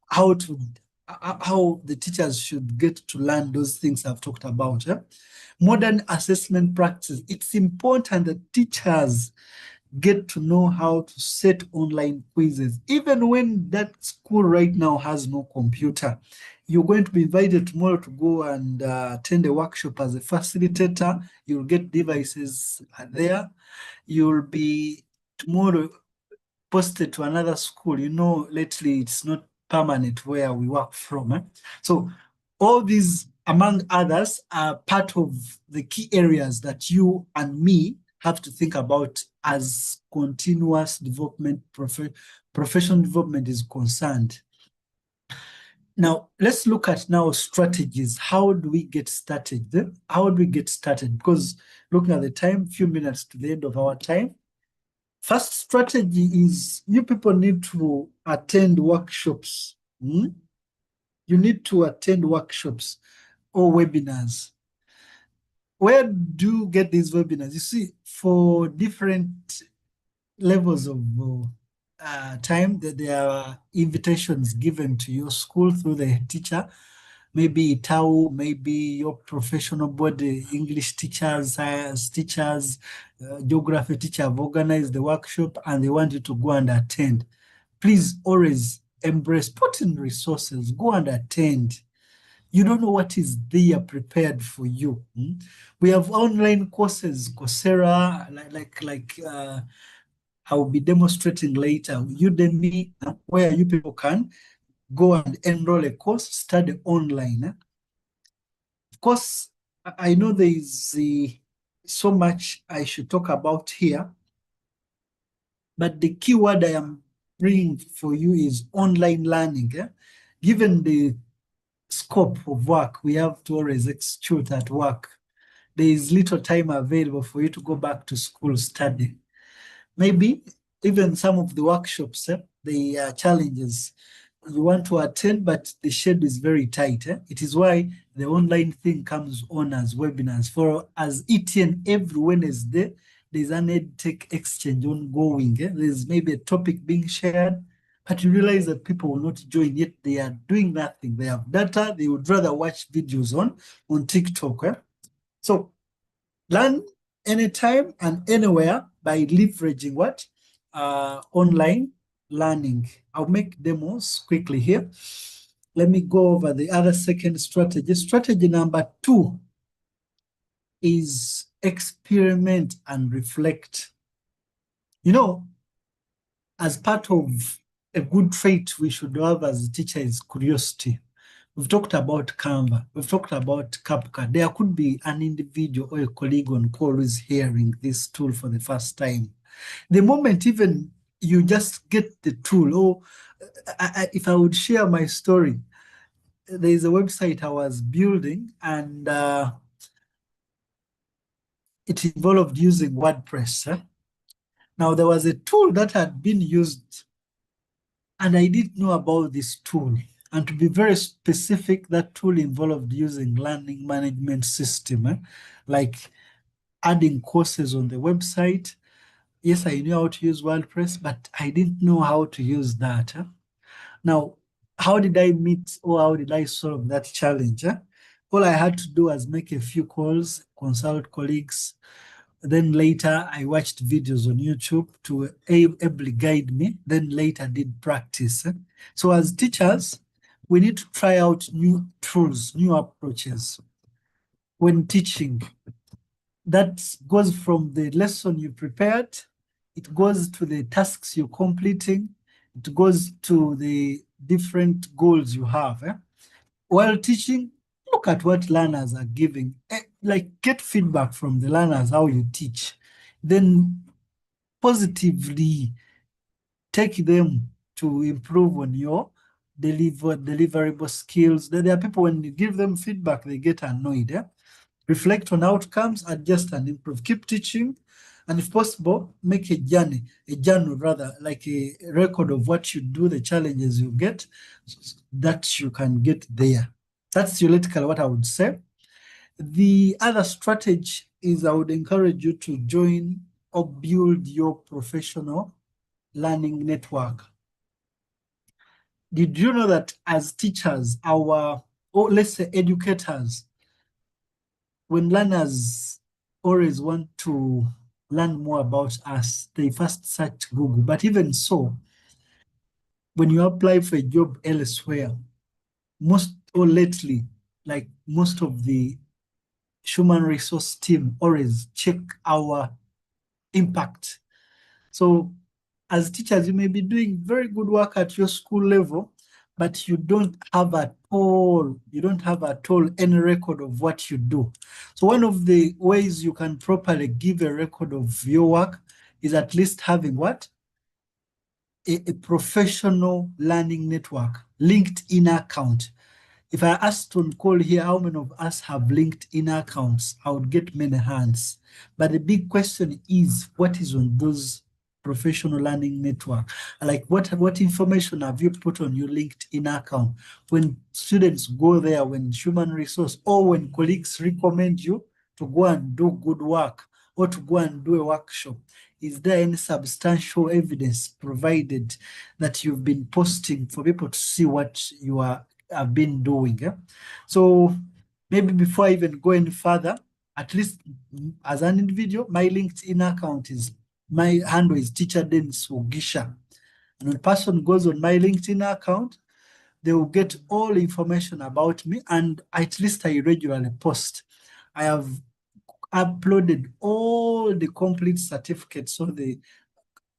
how the teachers should get to learn those things I've talked about. Modern assessment practice. It's important that teachers get to know how to set online quizzes. Even when that school right now has no computer, you're going to be invited tomorrow to go and attend a workshop as a facilitator. You'll get devices there. You'll be tomorrow posted to another school. You know, lately it's not permanent where we work from. So all these, among others, are part of the key areas that you and me have to think about as continuous development, professional development is concerned. Now, let's look at now strategies. How do we get started? How do we get started? Because looking at the time, few minutes to the end of our time. First strategy is you people need to attend workshops. You need to attend workshops or webinars. Where do you get these webinars? You see, for different levels of time, that there are invitations given to your school through the teacher, maybe TAU, maybe your professional body, English teachers, science teachers, geography teacher have organized the workshop and they want you to go and attend. Please always embrace, put in resources, go and attend. You don't know what is there prepared for you. We have online courses, Coursera, like I will be demonstrating later, Udemy, where you people can go and enroll a course, study online. Of course, I know there is so much I should talk about here, but the key word I am bringing for you is online learning. Given the scope of work we have to always execute at work, there is little time available for you to go back to school study. Maybe even some of the workshops, the challenges you want to attend, but the schedule is very tight. It is why the online thing comes on as webinars. For as ETN, every Wednesday, there's an EdTech Exchange ongoing. There's maybe a topic being shared, but you realize that people will not join, yet they are doing nothing. They have data, they would rather watch videos on TikTok. So learn anytime and anywhere by leveraging what? Online learning. I'll make demos quickly here. Let me go over the other second strategy. Strategy number 2 is experiment and reflect. You know, as part of a good trait we should have as a teacher is curiosity. We've talked about Canva. We've talked about CapCut. There could be an individual or a colleague on call who is hearing this tool for the first time. The moment even you just get the tool, or if I would share my story, there is a website I was building and it involved using WordPress. Now, there was a tool that had been used and I didn't know about this tool. And to be very specific, that tool involved using learning management system, like adding courses on the website. Yes, I knew how to use WordPress, but I didn't know how to use that. Now, how did I meet or how did I solve that challenge? All I had to do was make a few calls, consult colleagues. Then later, I watched videos on YouTube to ably guide me. Then later did practice. So as teachers, we need to try out new tools, new approaches when teaching. That goes from the lesson you prepared, it goes to the tasks you're completing, it goes to the different goals you have. While teaching, look at what learners are giving. Like get feedback from the learners how you teach. Then positively take them to improve on your deliverable skills. There are people, when you give them feedback, they get annoyed. Reflect on outcomes, adjust and improve. Keep teaching, and if possible, make a journal rather, like a record of what you do, the challenges you get, that you can get there. That's theoretically what I would say. The other strategy is I would encourage you to join or build your professional learning network. Did you know that as teachers, or let's say educators, when learners always want to learn more about us, they first search Google. But even so, when you apply for a job elsewhere, most or lately, like most of the human resource team always check our impact. So as teachers, you may be doing very good work at your school level, but you don't have at all any record of what you do. So one of the ways you can properly give a record of your work is at least having what? A professional learning network, LinkedIn account. If I asked on call here how many of us have LinkedIn accounts, I would get many hands. But the big question is, what is on those professional learning network? Like what information have you put on your LinkedIn account? When students go there, when human resource or when colleagues recommend you to go and do good work or to go and do a workshop, is there any substantial evidence provided that you've been posting for people to see what you have been doing? So maybe before I even go any further, at least as an individual, my LinkedIn account is, my handle is Teacher Dennis Ogisha. And when a person goes on my LinkedIn account, they will get all information about me, and at least I regularly post. I have uploaded all the complete certificates of the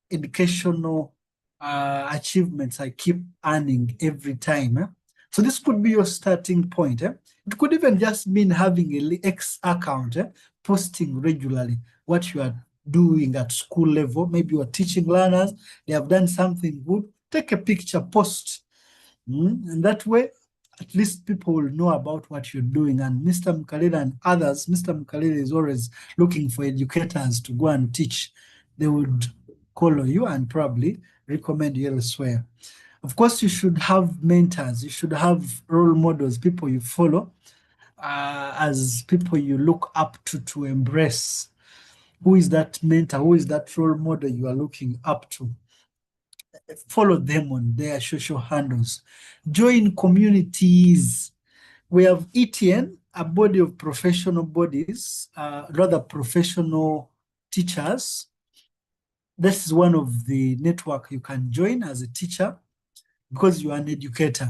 educational achievements I keep earning every time. So this could be your starting point. It could even just mean having a X account, posting regularly what you are doing at school level. Maybe you are teaching learners, they have done something good. Take a picture, post. And that way, at least people will know about what you're doing. And Mr. Mkalila and others, Mr. Mkalila is always looking for educators to go and teach. They would call you and probably recommend you elsewhere. Of course, you should have mentors. You should have role models, people you follow as people you look up to embrace. Who is that mentor? Who is that role model you are looking up to? Follow them on their social handles. Join communities. We have ETN, a body of professional bodies, rather professional teachers. This is one of the network you can join as a teacher because you are an educator.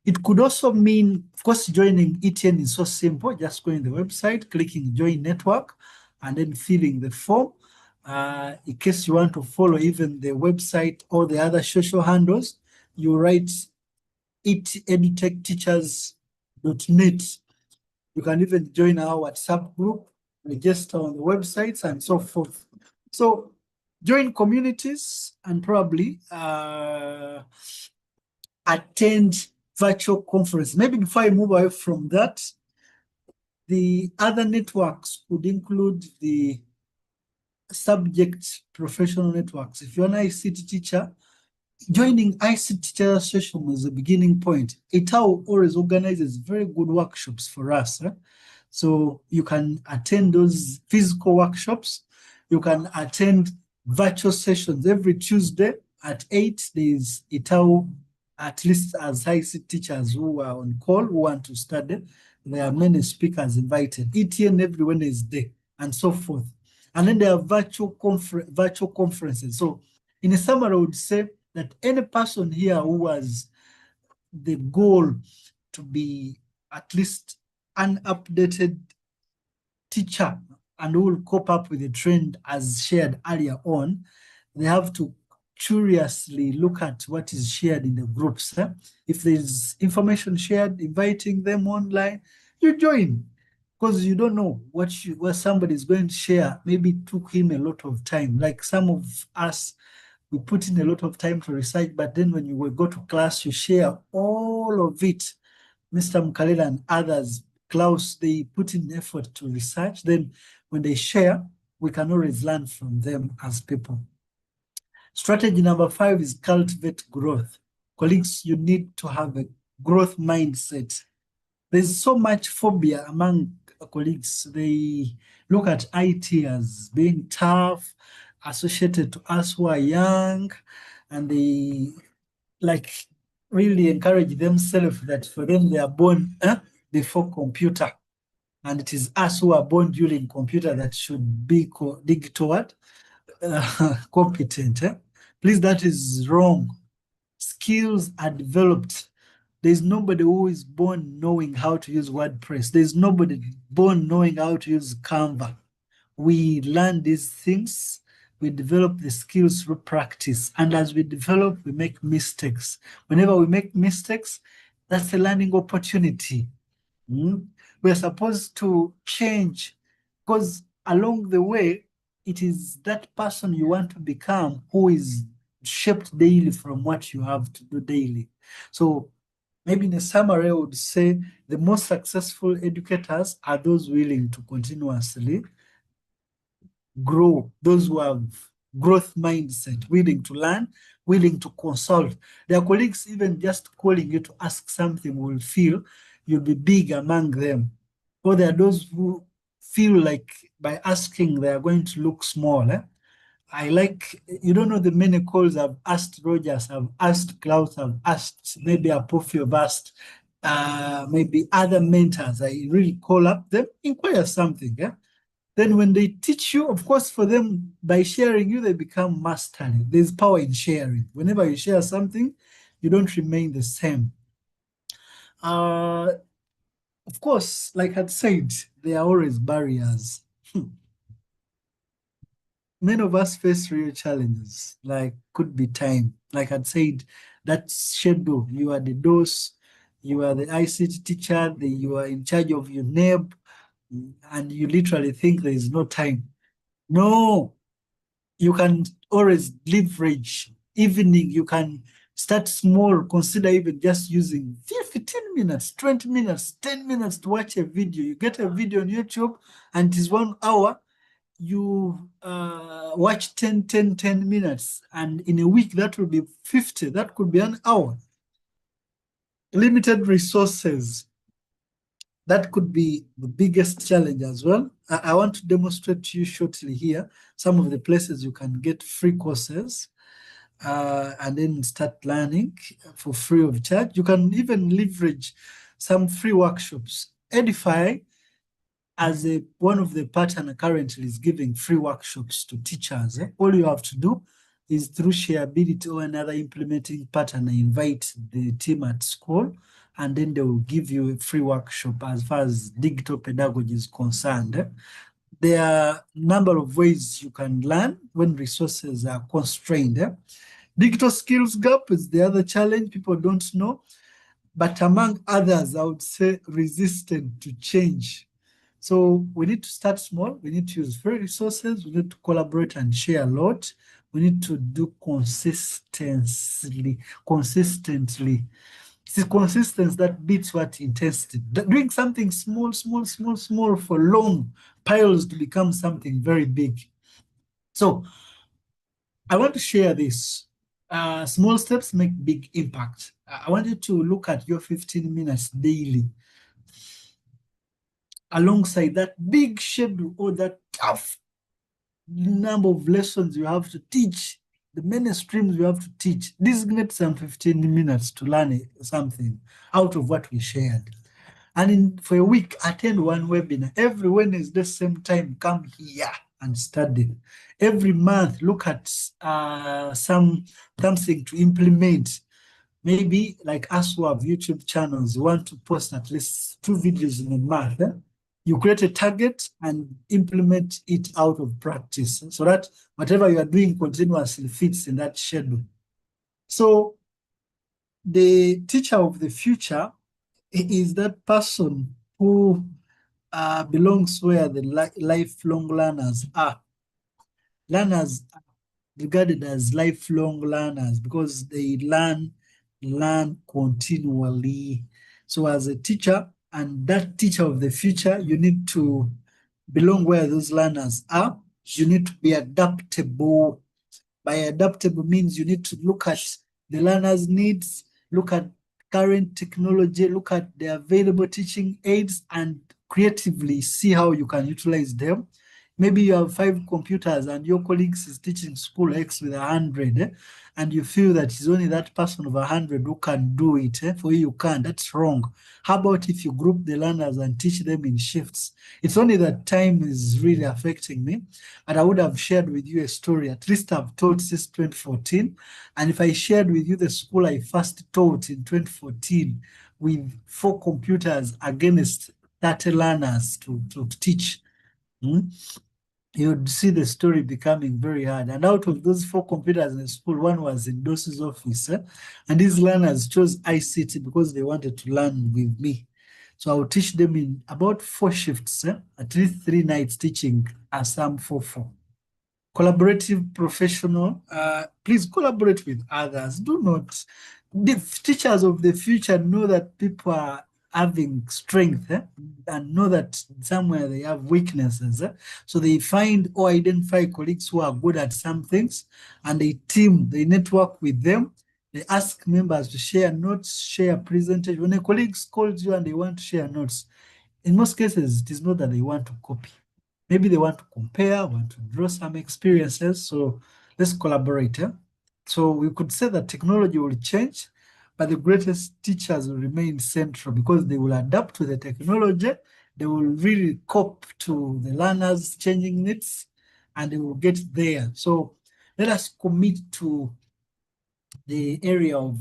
It could also mean, of course, joining ETN is so simple. Just going to the website, clicking join network, and then filling the form. In case you want to follow even the website or the other social handles, you write edutechteachers.net. You can even join our WhatsApp group, register on the websites and so forth. So join communities and probably attend virtual conference. Maybe before I move away from that, the other networks would include the subject professional networks. If you're an ICT teacher, joining ICT Teacher Association is a beginning point. ITAO always organizes very good workshops for us. So you can attend those physical workshops. You can attend virtual sessions every Tuesday at 8. There's ITAO, at least as ICT teachers who are on call, who want to study. There are many speakers invited. ETN every Wednesday and so forth. And then there are virtual conferences. So in a summary, I would say that any person here who has the goal to be at least an updated teacher and who will cope up with the trend as shared earlier on, they have to curiously look at what is shared in the groups. If there's information shared, inviting them online, you join. Because you don't know what somebody is going to share. Maybe it took him a lot of time. Like some of us, we put in a lot of time to research, but then when you will go to class, you share all of it. Mr. Mkalila and others, Klaus, they put in effort to research. Then when they share, we can always learn from them as people. Strategy number 5 is cultivate growth. Colleagues, you need to have a growth mindset. There's so much phobia among colleagues. They look at IT as being tough, associated to us who are young, and they like really encourage themselves that for them they are born before computer. and it is us who are born during computer that should be digital what? Competent. Please, that is wrong. Skills are developed. There's nobody who is born knowing how to use WordPress. There's nobody born knowing how to use Canva. We learn these things, we develop the skills through practice. And as we develop, we make mistakes. Whenever we make mistakes, that's a learning opportunity. We're supposed to change, because along the way, it is that person you want to become who is shaped daily from what you have to do daily. So maybe in a summary, I would say the most successful educators are those willing to continuously grow, those who have growth mindset, willing to learn, willing to consult. Their colleagues, even just calling you to ask something, will feel you'll be big among them. Or there are those who feel like by asking, they are going to look small. I like, you don't know the many calls I've asked Rogers, I've asked Klaus, I've asked maybe Apofi, I've asked maybe other mentors. I really call up them, inquire something. Then when they teach you, of course, for them, by sharing you, they become masterly. There's power in sharing. Whenever you share something, you don't remain the same. Of course, like I said, there are always barriers. Many of us face real challenges, like could be time. Like I'd said, that schedule, you are the DOS, you are the ICT teacher, you are in charge of your NEB, and you literally think there is no time. No, you can always leverage evening. You can start small, consider even just using 15 minutes, 20 minutes, 10 minutes to watch a video. You get a video on YouTube and it is 1 hour. You watch 10 minutes, and in a week that will be 50. That could be an hour. Limited resources. That could be the biggest challenge as well. I want to demonstrate to you shortly here some of the places you can get free courses and then start learning for free of charge. You can even leverage some free workshops. Edify, as one of the partner currently, is giving free workshops to teachers. All you have to do is through Shareability or another implementing partner, invite the team at school, and then they will give you a free workshop as far as digital pedagogy is concerned. There are a number of ways you can learn when resources are constrained. Digital skills gap is the other challenge people don't know, but among others, I would say resistant to change. So we need to start small. We need to use free resources. We need to collaborate and share a lot. We need to do consistently. It's the consistency that beats what intensity. Doing something small for long piles to become something very big. So I want to share this. Small steps make big impact. I want you to look at your 15 minutes daily alongside that big schedule or that tough number of lessons you have to teach, the many streams you have to teach. Designate some 15 minutes to learn something out of what we shared. And for a week, attend one webinar. Every Wednesday, same time, come here and study. Every month, look at something to implement. Maybe like us who have YouTube channels, you want to post at least 2 videos in a month. You create a target and implement it out of practice so that whatever you are doing continuously fits in that schedule. So the teacher of the future is that person who belongs where the lifelong learners are. Learners are regarded as lifelong learners because they learn continually. So as a teacher and that teacher of the future, you need to belong where those learners are. You need to be adaptable. By adaptable means you need to look at the learners' needs, look at current technology, look at the available teaching aids, and creatively see how you can utilize them. Maybe you have 5 computers and your colleagues is teaching school X with 100, and you feel that it's only that person of 100 who can do it. For you can't. That's wrong. How about if you group the learners and teach them in shifts? It's only that time is really affecting me. And I would have shared with you a story. At least I've taught since 2014. And if I shared with you the school I first taught in 2014 with 4 computers against 30 learners to teach, you'd see the story becoming very hard. And out of those 4 computers in the school, one was in Dos's office. And these learners chose ICT because they wanted to learn with me. So I would teach them in about 4 shifts, at least 3 nights teaching, and some 4. Collaborative, professional. Please collaborate with others. Do not. The teachers of the future know that people are having strength, and know that somewhere they have weaknesses. So they find or identify colleagues who are good at some things, and they team, they network with them. They ask members to share notes, share presentation. When a colleague calls you and they want to share notes, in most cases, it is not that they want to copy. Maybe they want to compare, want to draw some experiences. So let's collaborate. So we could say that technology will change, but the greatest teachers will remain central because they will adapt to the technology. They will really cope to the learners' changing needs, and they will get there. So let us commit to the area of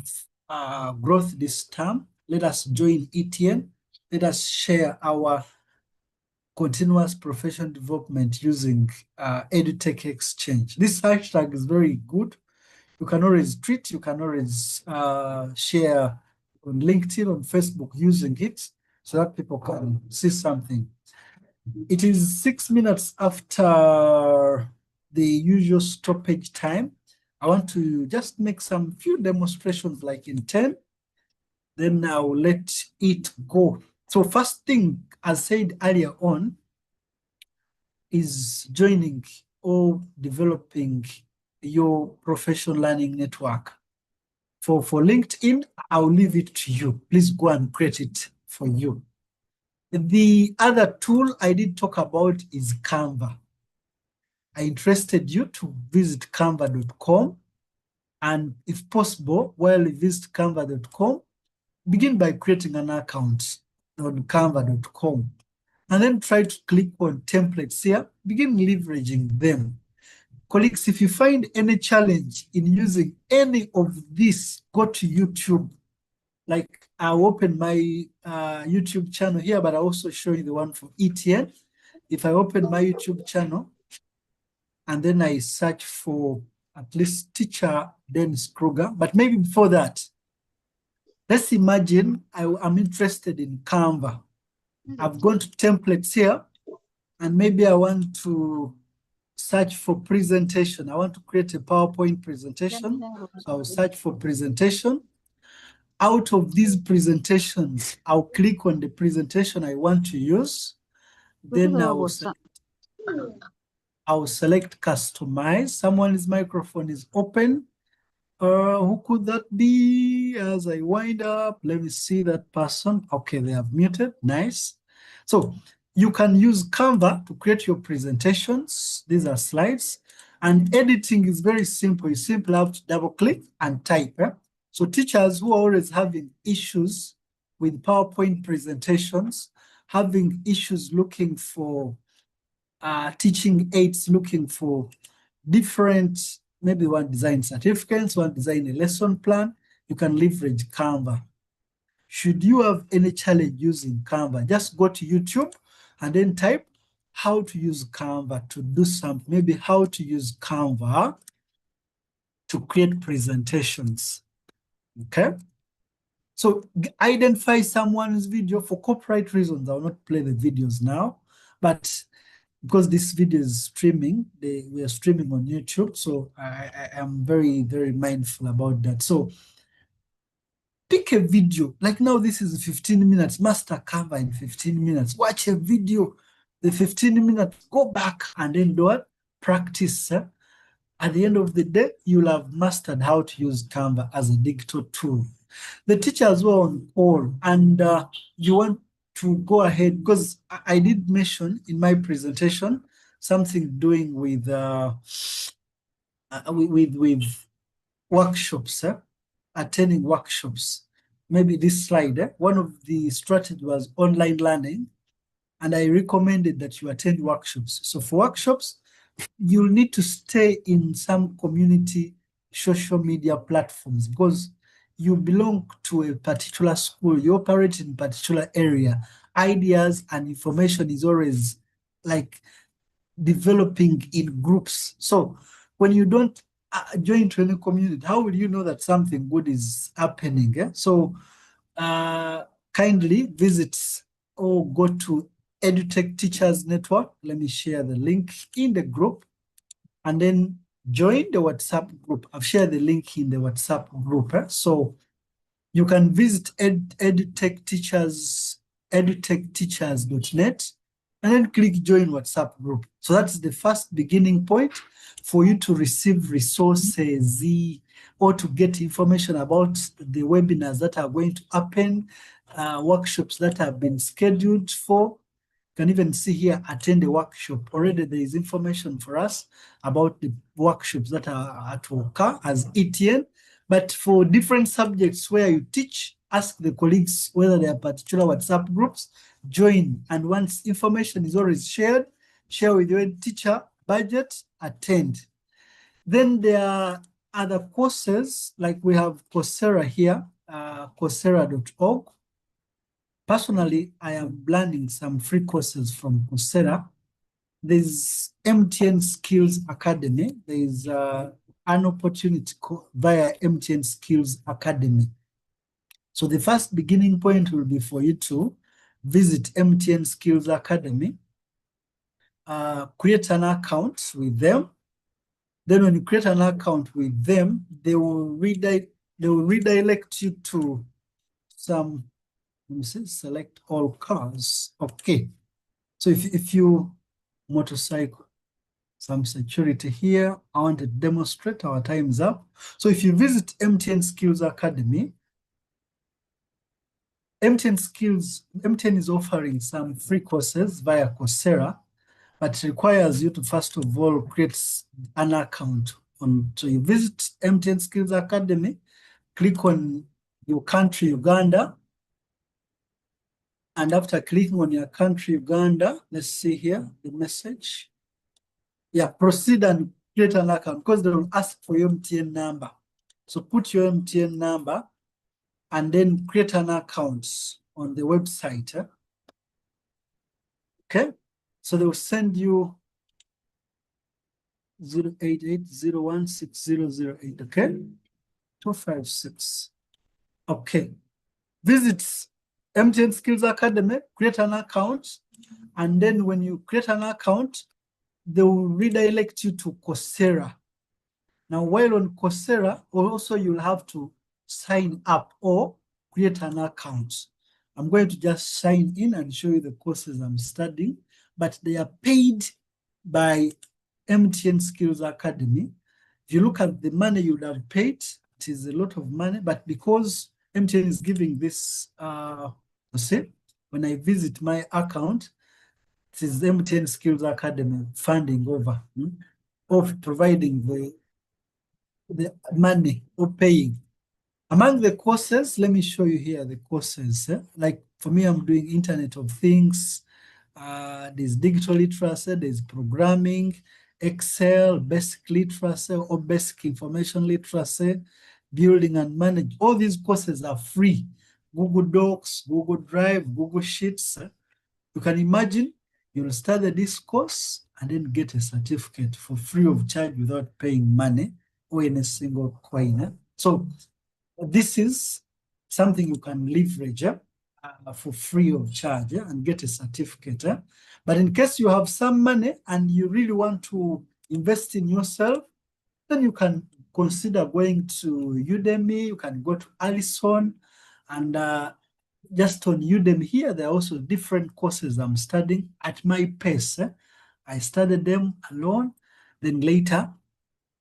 growth this term. Let us join ETN. Let us share our continuous professional development using EdTech Exchange. This hashtag is very good. You can always tweet, you can always share on LinkedIn, on Facebook using it so that people can see something. It is 6 minutes after the usual stoppage time. I want to just make some few demonstrations like in 10, then I'll let it go. So first thing, as said earlier on, is joining or developing your professional learning network. For LinkedIn, I'll leave it to you. Please go and create it for you. The other tool I did talk about is Canva. I interested you to visit canva.com, and if possible, while you visit canva.com, begin by creating an account on canva.com, and then try to click on templates here, begin leveraging them. Colleagues, if you find any challenge in using any of this, go to YouTube. Like I'll open my YouTube channel here, but I'll also show you the one for ETN. If I open my YouTube channel and then I search for at least teacher Dennis Kruger, but maybe before that, let's imagine I'm interested in Canva. I've gone to templates here, and maybe I want to search for presentation. I want to create a PowerPoint presentation. So I'll search for presentation. Out of these presentations, I'll click on the presentation I want to use. Then I'll select customize. Someone's microphone is open. Who could that be? As I wind up, let me see that person. Okay, they have muted. Nice. So you can use Canva to create your presentations. These are slides. And editing is very simple. You simply have to double click and type. So teachers who are always having issues with PowerPoint presentations, having issues looking for teaching aids, looking for different, maybe one design certificates, one design a lesson plan, you can leverage Canva. Should you have any challenge using Canva, just go to YouTube and then type how to use Canva to do something, maybe how to use Canva to create presentations, okay? So identify someone's video. For copyright reasons, I will not play the videos now, but because this video is streaming, we are streaming on YouTube, so I am very, very mindful about that. So pick a video, like now this is 15 minutes, master Canva in 15 minutes, watch a video, the 15 minutes, go back and then do it, practice. At the end of the day, you'll have mastered how to use Canva as a digital tool. The teachers were on call, and you want to go ahead, because I did mention in my presentation something doing with workshops, attending workshops. Maybe this slide, one of the strategies was online learning, and I recommended that you attend workshops. So for workshops, you'll need to stay in some community social media platforms because you belong to a particular school, you operate in a particular area. Ideas and information is always like developing in groups. So when you don't join to any community, how will you know that something good is happening? So kindly visit or go to EdTech Teachers Network. Let me share the link in the group and then join the WhatsApp group. I've shared the link in the WhatsApp group. So you can visit edtechteachers.net and then click join WhatsApp group. So that's the first beginning point for you to receive resources or to get information about the webinars that are going to happen, workshops that have been scheduled for. You can even see here, attend a workshop. Already there is information for us about the workshops that are to occur as ETN. But for different subjects where you teach, ask the colleagues whether there are particular WhatsApp groups, join. And once information is always shared, share with your teacher, budget, attend. Then there are other courses, like we have Coursera here, coursera.org. Personally, I am learning some free courses from Coursera. There's MTN Skills Academy. There's an opportunity via MTN Skills Academy. So the first beginning point will be for you to visit MTN Skills Academy, create an account with them. Then when you create an account with them, they will redirect you to some, let me see, select all cars. Okay. So if you motorcycle, some security here, I want to demonstrate, our time's up. So if you visit MTN Skills Academy, MTN is offering some free courses via Coursera, but it requires you to first of all create an account. So you visit MTN Skills Academy, click on your country, Uganda, and after clicking on your country, Uganda, let's see here, the message. Yeah, proceed and create an account because they will ask for your MTN number. So put your MTN number and then create an account on the website. Okay, so they will send you 088016008, okay? 256. Okay. Visit MTN Skills Academy, create an account, and then when you create an account, they will redirect you to Coursera. Now, while on Coursera, also you'll have to sign up or create an account. I'm going to just sign in and show you the courses I'm studying, but they are paid by MTN Skills Academy. If you look at the money you would have paid, it is a lot of money, but because MTN is giving this, when I visit my account, it is MTN Skills Academy funding over, of providing the money or paying. Among the courses, let me show you here the courses. Like for me, I'm doing Internet of Things, there's digital literacy, there's programming, Excel, basic literacy or basic information literacy, building and manage. All these courses are free. Google Docs, Google Drive, Google Sheets. You can imagine you'll study this course and then get a certificate for free of charge without paying money or any single coin. So this is something you can leverage for free of charge and get a certificate. But in case you have some money and you really want to invest in yourself, then you can consider going to Udemy, you can go to Allison, and just on Udemy here, there are also different courses I'm studying at my pace. I studied them alone, then later,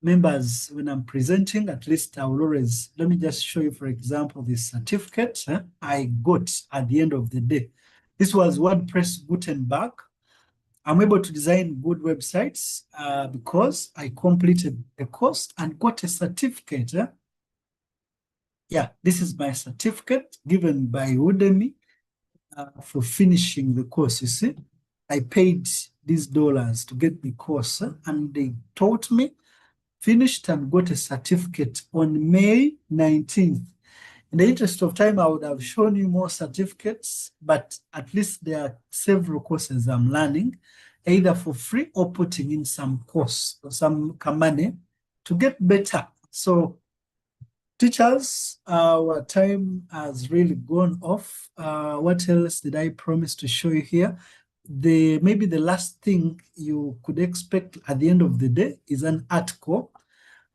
members, when I'm presenting, at least I will always, let me just show you, for example, this certificate I got at the end of the day. This was WordPress Gutenberg. I'm able to design good websites because I completed the course and got a certificate. Yeah, this is my certificate given by Udemy for finishing the course. You see, I paid these dollars to get the course and they taught me, finished and got a certificate on May 19th. In the interest of time, I would have shown you more certificates, but at least there are several courses I'm learning, either for free or putting in some course or some money to get better. So teachers, our time has really gone off. What else did I promise to show you here? Maybe the last thing you could expect at the end of the day is an article.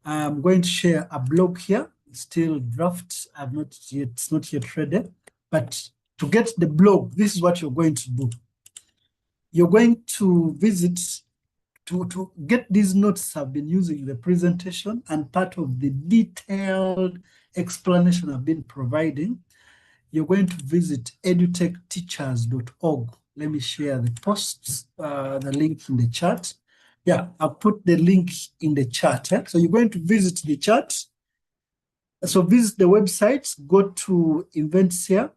I'm going to share a blog here, still draft. It's not yet ready, but to get the blog, this is what you're going to do. You're going to visit to get these notes I've been using in the presentation and part of the detailed explanation I've been providing. You're going to visit edutechteachers.org. Let me share the posts, the link in the chat. Yeah, I'll put the link in the chat. So you're going to visit the chat. So visit the website, go to events here,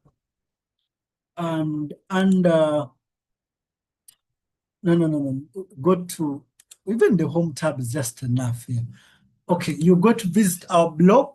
and no. Go to, even the home tab is just enough here. Okay, you go to visit our blog.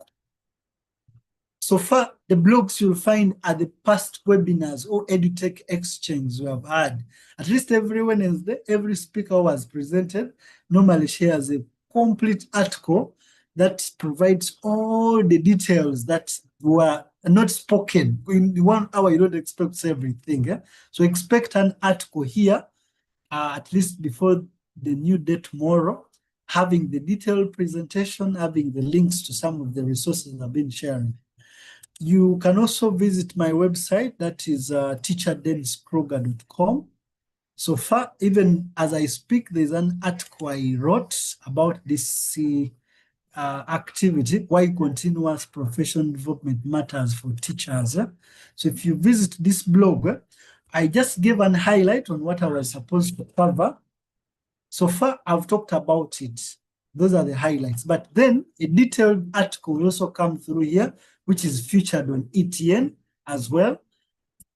So far, the blogs you'll find are the past webinars or EdTech Exchange we have had. At least every Wednesday, every speaker who has presented normally shares a complete article that provides all the details that were not spoken. In 1 hour, you don't expect everything. So expect an article here, at least before the new day tomorrow, having the detailed presentation, having the links to some of the resources I've been sharing. You can also visit my website, that is teacherdenniskruger.com. So far, even as I speak, there's an article I wrote about this activity, why continuous professional development matters for teachers. So if you visit this blog, I just gave an highlight on what I was supposed to cover. So far, I've talked about it. Those are the highlights. But then a detailed article will also come through here, which is featured on ETN as well,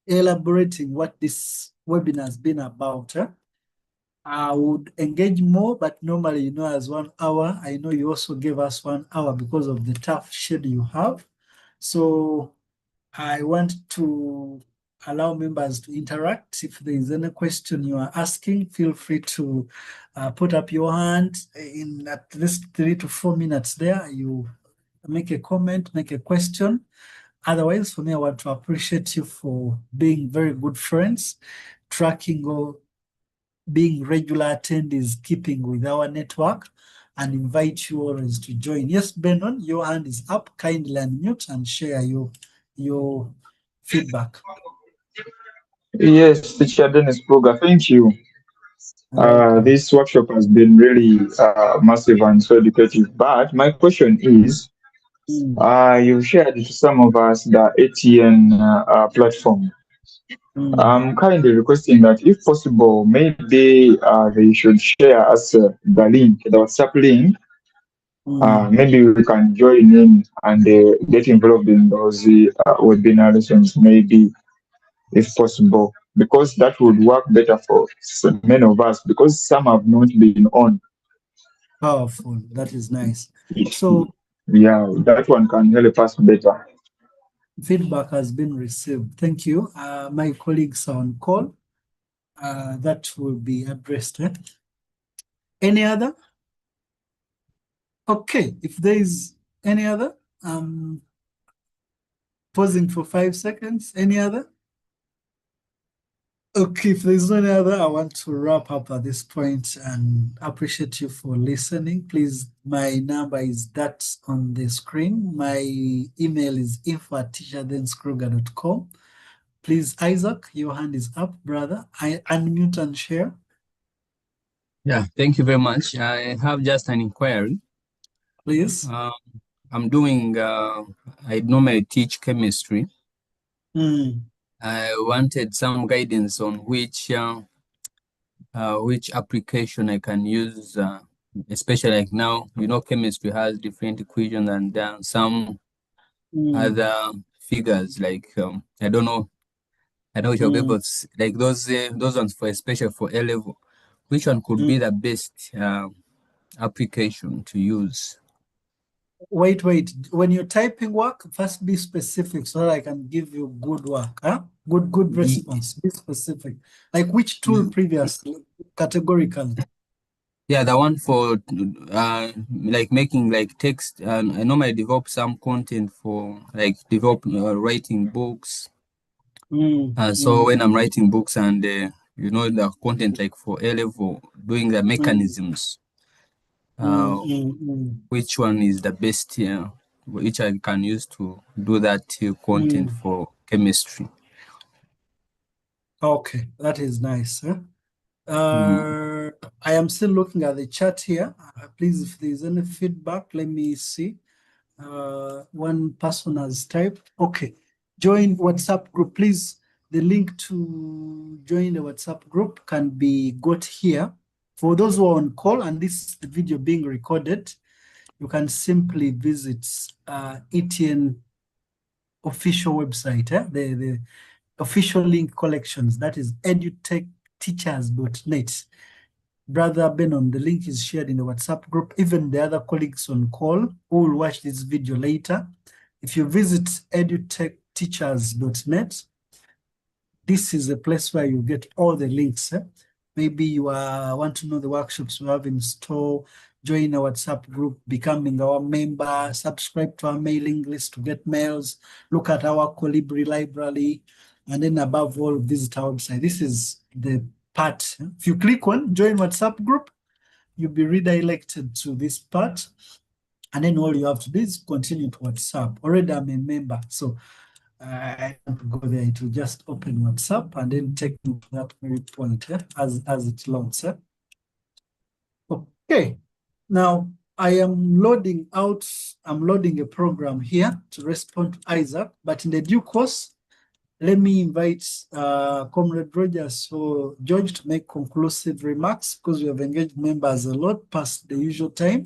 elaborating what this webinar has been about. I would engage more, but normally, as 1 hour, I know you also gave us 1 hour because of the tough schedule you have. So I want to allow members to interact. If there is any question you are asking, feel free to put up your hand. In at least 3 to 4 minutes there, you make a comment, make a question. Otherwise, for me, I want to appreciate you for being very good friends, tracking or being regular attendees, keeping with our network, and invite you always to join. Yes, Benon, your hand is up. Kindly unmute and share your feedback. Yes, Teacher Dennis Kruger, thank you. This workshop has been really massive and so educative. But my question is, you've shared to some of us the ATN platform. I'm kindly requesting that, if possible, maybe they should share us the link, the WhatsApp link. Maybe we can join in and get involved in those webinar lessons, maybe, if possible, because that would work better for many of us, because some have not been on. Powerful. That is nice. So yeah, that one can help us better. Feedback has been received. Thank you. My colleagues are on call. That will be addressed. Any other? Okay, if there is any other, pausing for 5 seconds. Any other? Okay, if there's no any other, I want to wrap up at this point and appreciate you for listening. Please, my number is that on the screen. My email is info@teacherdenniskruger.com. Please, Isaac, your hand is up, brother. I unmute and share. Yeah, thank you very much. I have just an inquiry. Please. I'm doing, I normally teach chemistry. I wanted some guidance on which which application I can use, especially like now, chemistry has different equations and some other figures like I don't know if you'll be able to like those ones for especially for A level. Which one could be the best application to use? Wait. When you're typing work, first be specific so that I can give you good work. Huh? Good response. Be specific. Like which tool previously, categorically? Yeah, the one for like making like text. I normally develop some content for like writing books. So when I'm writing books and the content like for A level, doing the mechanisms, which one is the best here, which I can use to do that content for chemistry. Okay, that is nice. Huh? I am still looking at the chat here. Please, if there's any feedback, let me see. One person has typed. Okay, join WhatsApp group. Please, the link to join the WhatsApp group can be got here. For those who are on call and this is the video being recorded, you can simply visit ETN official website, the official link collections, that is edutechteachers.net. Brother Benon, the link is shared in the WhatsApp group. Even the other colleagues on call who will watch this video later, if you visit edutechteachers.net, this is the place where you get all the links. Maybe you want to know the workshops we have in store, join our WhatsApp group, becoming our member, subscribe to our mailing list to get mails, look at our Colibri library, and then above all, visit our website. This is the part. If you click on join WhatsApp group, you'll be redirected to this part. And then all you have to do is continue to WhatsApp. Already I'm a member, so I don't go there. It will just open WhatsApp and then take me to that very point as it loads. Okay, now I am loading out, I'm loading a program here to respond to Isaac, but in the due course, let me invite Comrade Rogers or George to make conclusive remarks because we have engaged members a lot past the usual time.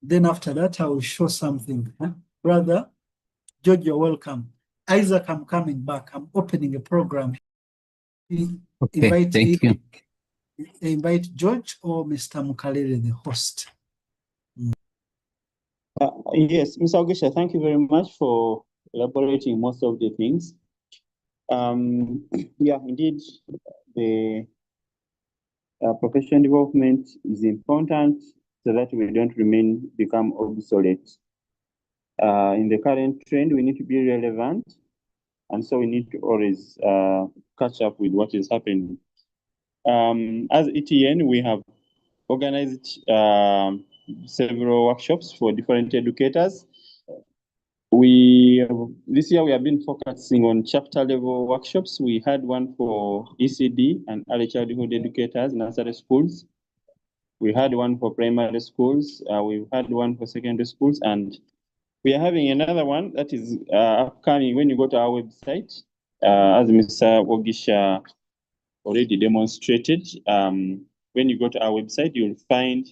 Then after that, I will show something. Brother, George, you're welcome. Isaac, I'm coming back. I'm opening a program. Okay, thank you. Invite George or Mr. Mukalere, the host. Yes, Mr. Ogisha, thank you very much for elaborating most of the things. Yeah, indeed, the professional development is important so that we don't become obsolete. In the current trend, we need to be relevant, and so we need to always catch up with what is happening. As ETN, we have organized several workshops for different educators. This year we have been focusing on chapter level workshops. We had one for ECD and early childhood educators, nursery schools. We had one for primary schools. We've had one for secondary schools, and we are having another one that is upcoming when you go to our website, as Mr. Ogisha already demonstrated. When you go to our website, you'll find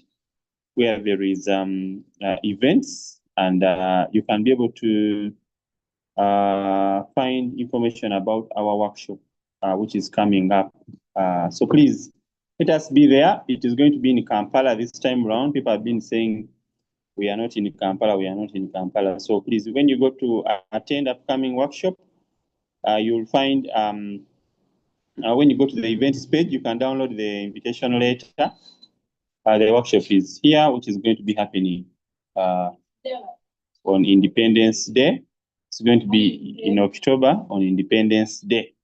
where there is events, and you can be able to find information about our workshop, which is coming up. So please, let us be there. It is going to be in Kampala this time around. People have been saying, we are not in Kampala, we are not in Kampala. So please, when you go to attend upcoming workshop, you'll find, when you go to the events page, you can download the invitation letter. The workshop is here, which is going to be happening on Independence Day. It's going to be in October on Independence Day.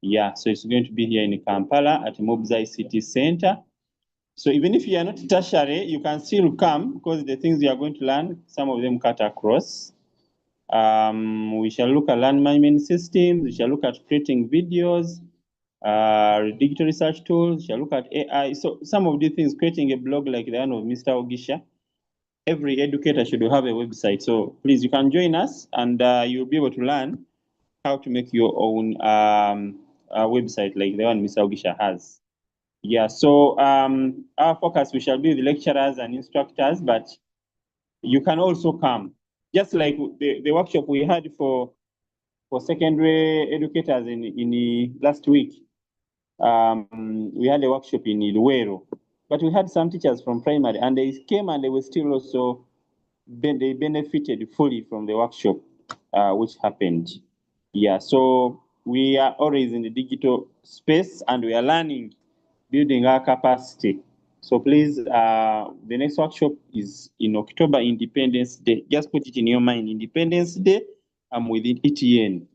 Yeah, so it's going to be here in Kampala at Mobzai City Center. So even if you are not tertiary, you can still come because the things you are going to learn, some of them cut across. We shall look at learn management systems. We shall look at creating videos, digital research tools. We shall look at AI. So some of these things, creating a blog like the one of Mr. Ogisha. Every educator should have a website. So please, you can join us and you'll be able to learn how to make your own website like the one Mr. Ogisha has. Yeah, so our focus, we shall be the lecturers and instructors, but you can also come. Just like the workshop we had for secondary educators in last week. We had a workshop in Iluero, but we had some teachers from primary, and they came and they were still also, they benefited fully from the workshop, which happened. Yeah, so we are always in the digital space and we are learning, building our capacity. So please, the next workshop is in October, Independence Day. Just put it in your mind, Independence Day, I'm within ETN,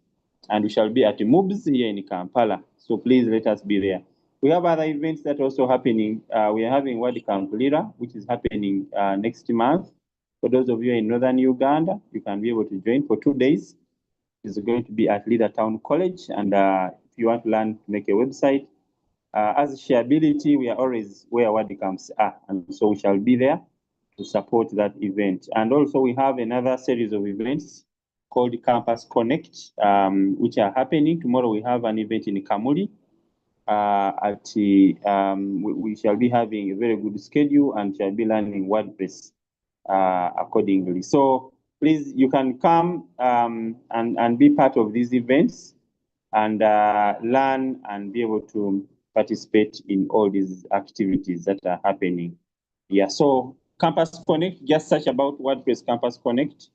and we shall be at the MOOBS here in Kampala. So please let us be there. We have other events that are also happening. We are having World Camp Lira, which is happening next month. For those of you in Northern Uganda, you can be able to join for 2 days. It's going to be at Leader Town College. And if you want to learn to make a website, as shareability, we are always where World Camps are. And so we shall be there to support that event. And also we have another series of events called Campus Connect, which are happening. Tomorrow we have an event in Kamuli. We shall be having a very good schedule and shall be learning WordPress accordingly. So please, you can come and be part of these events and learn and be able to participate in all these activities that are happening. Yeah, so Campus Connect, just search about WordPress Campus Connect,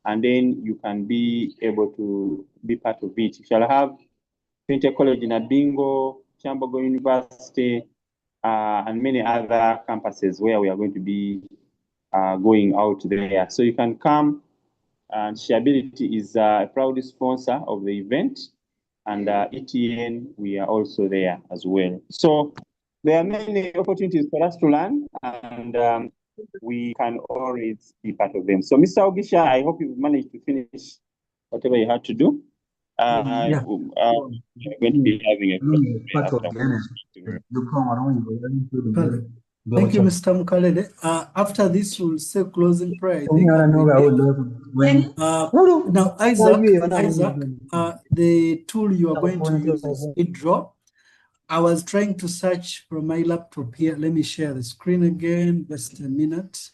and then you can be able to be part of it. You shall have Trinity College in Abingo, Chambogo University, and many other campuses where we are going to be going out there. So you can come, and Shareability is a proud sponsor of the event, and ETN, we are also there as well. So there are many opportunities for us to learn, and we can always be part of them. So Mr. Ogisha, I hope you managed to finish whatever you had to do. Yeah. We're going to be having a Part of the energy. You come around, Thank you, Mr. Mukalele. After this, we'll say closing prayer. I think now, Isaac, the tool you are going to use is eDraw. I was trying to search from my laptop here. Let me share the screen again. Just a minute.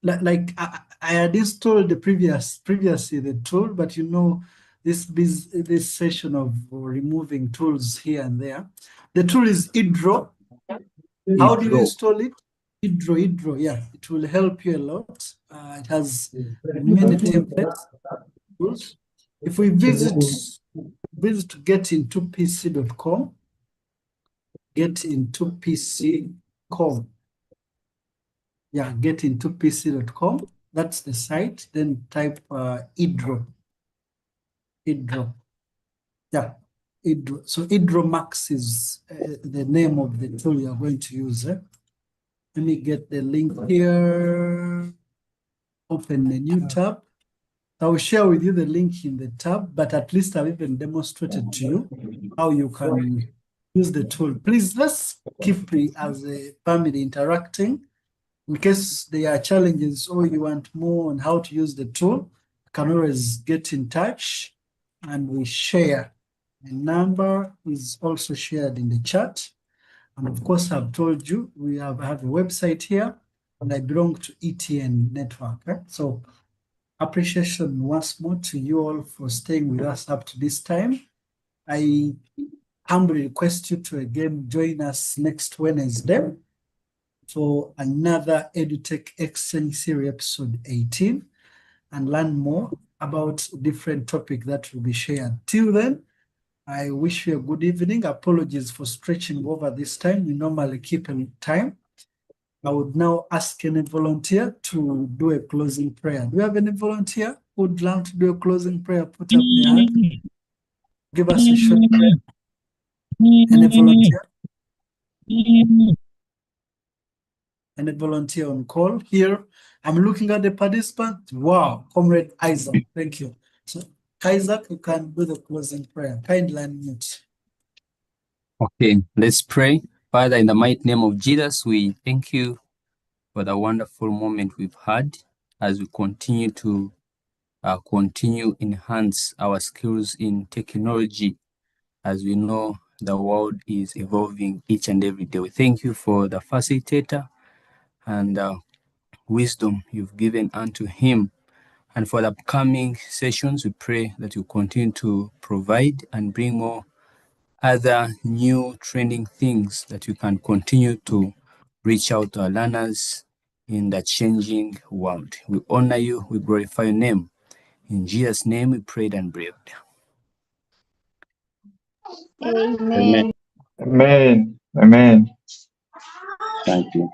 Like I had installed the previously the tool, but you know, this session of removing tools here and there. The tool is eDraw. How do you install it? eDraw, yeah, it will help you a lot. It has many templates, tools. If we visit getintopc.com, getintopc.com, yeah, getintopc.com, that's the site. Then type eDraw, yeah, eDraw. So eDraw Max is the name of the tool you are going to use. Let me get the link here. Open a new tab. I will share with you the link in the tab, but at least I've even demonstrated to you how you can use the tool. Please, let's keep as a family interacting. In case there are challenges or you want more on how to use the tool, you can always get in touch and we share. The number is also shared in the chat. And of course, I've told you, we have a website here, and I belong to ETN network. So appreciation once more to you all for staying with us up to this time. I humbly request you to again join us next Wednesday for another EdTech Exchange series episode 18 and learn more about different topics that will be shared. Till then, I wish you a good evening. Apologies for stretching over this time. We normally keep a time. I would now ask any volunteer to do a closing prayer. Do we have any volunteer who would like to do a closing prayer? Put up their hand. Give us a short prayer. Any volunteer? Any volunteer on call here? I'm looking at the participant. Wow, Comrade Isaac, thank you. So Isaac, you can do the closing prayer. Kindly unmute. Okay, let's pray. Father, in the mighty name of Jesus, we thank you for the wonderful moment we've had as we continue to enhance our skills in technology. As we know, the world is evolving each and every day. We thank you for the facilitator and wisdom you've given unto him. And for the upcoming sessions, we pray that you continue to provide and bring more other new trending things that you can continue to reach out to our learners in the changing world. We honor you, we glorify your name. In Jesus' name we prayed and believed. Amen. Amen. Amen. Thank you.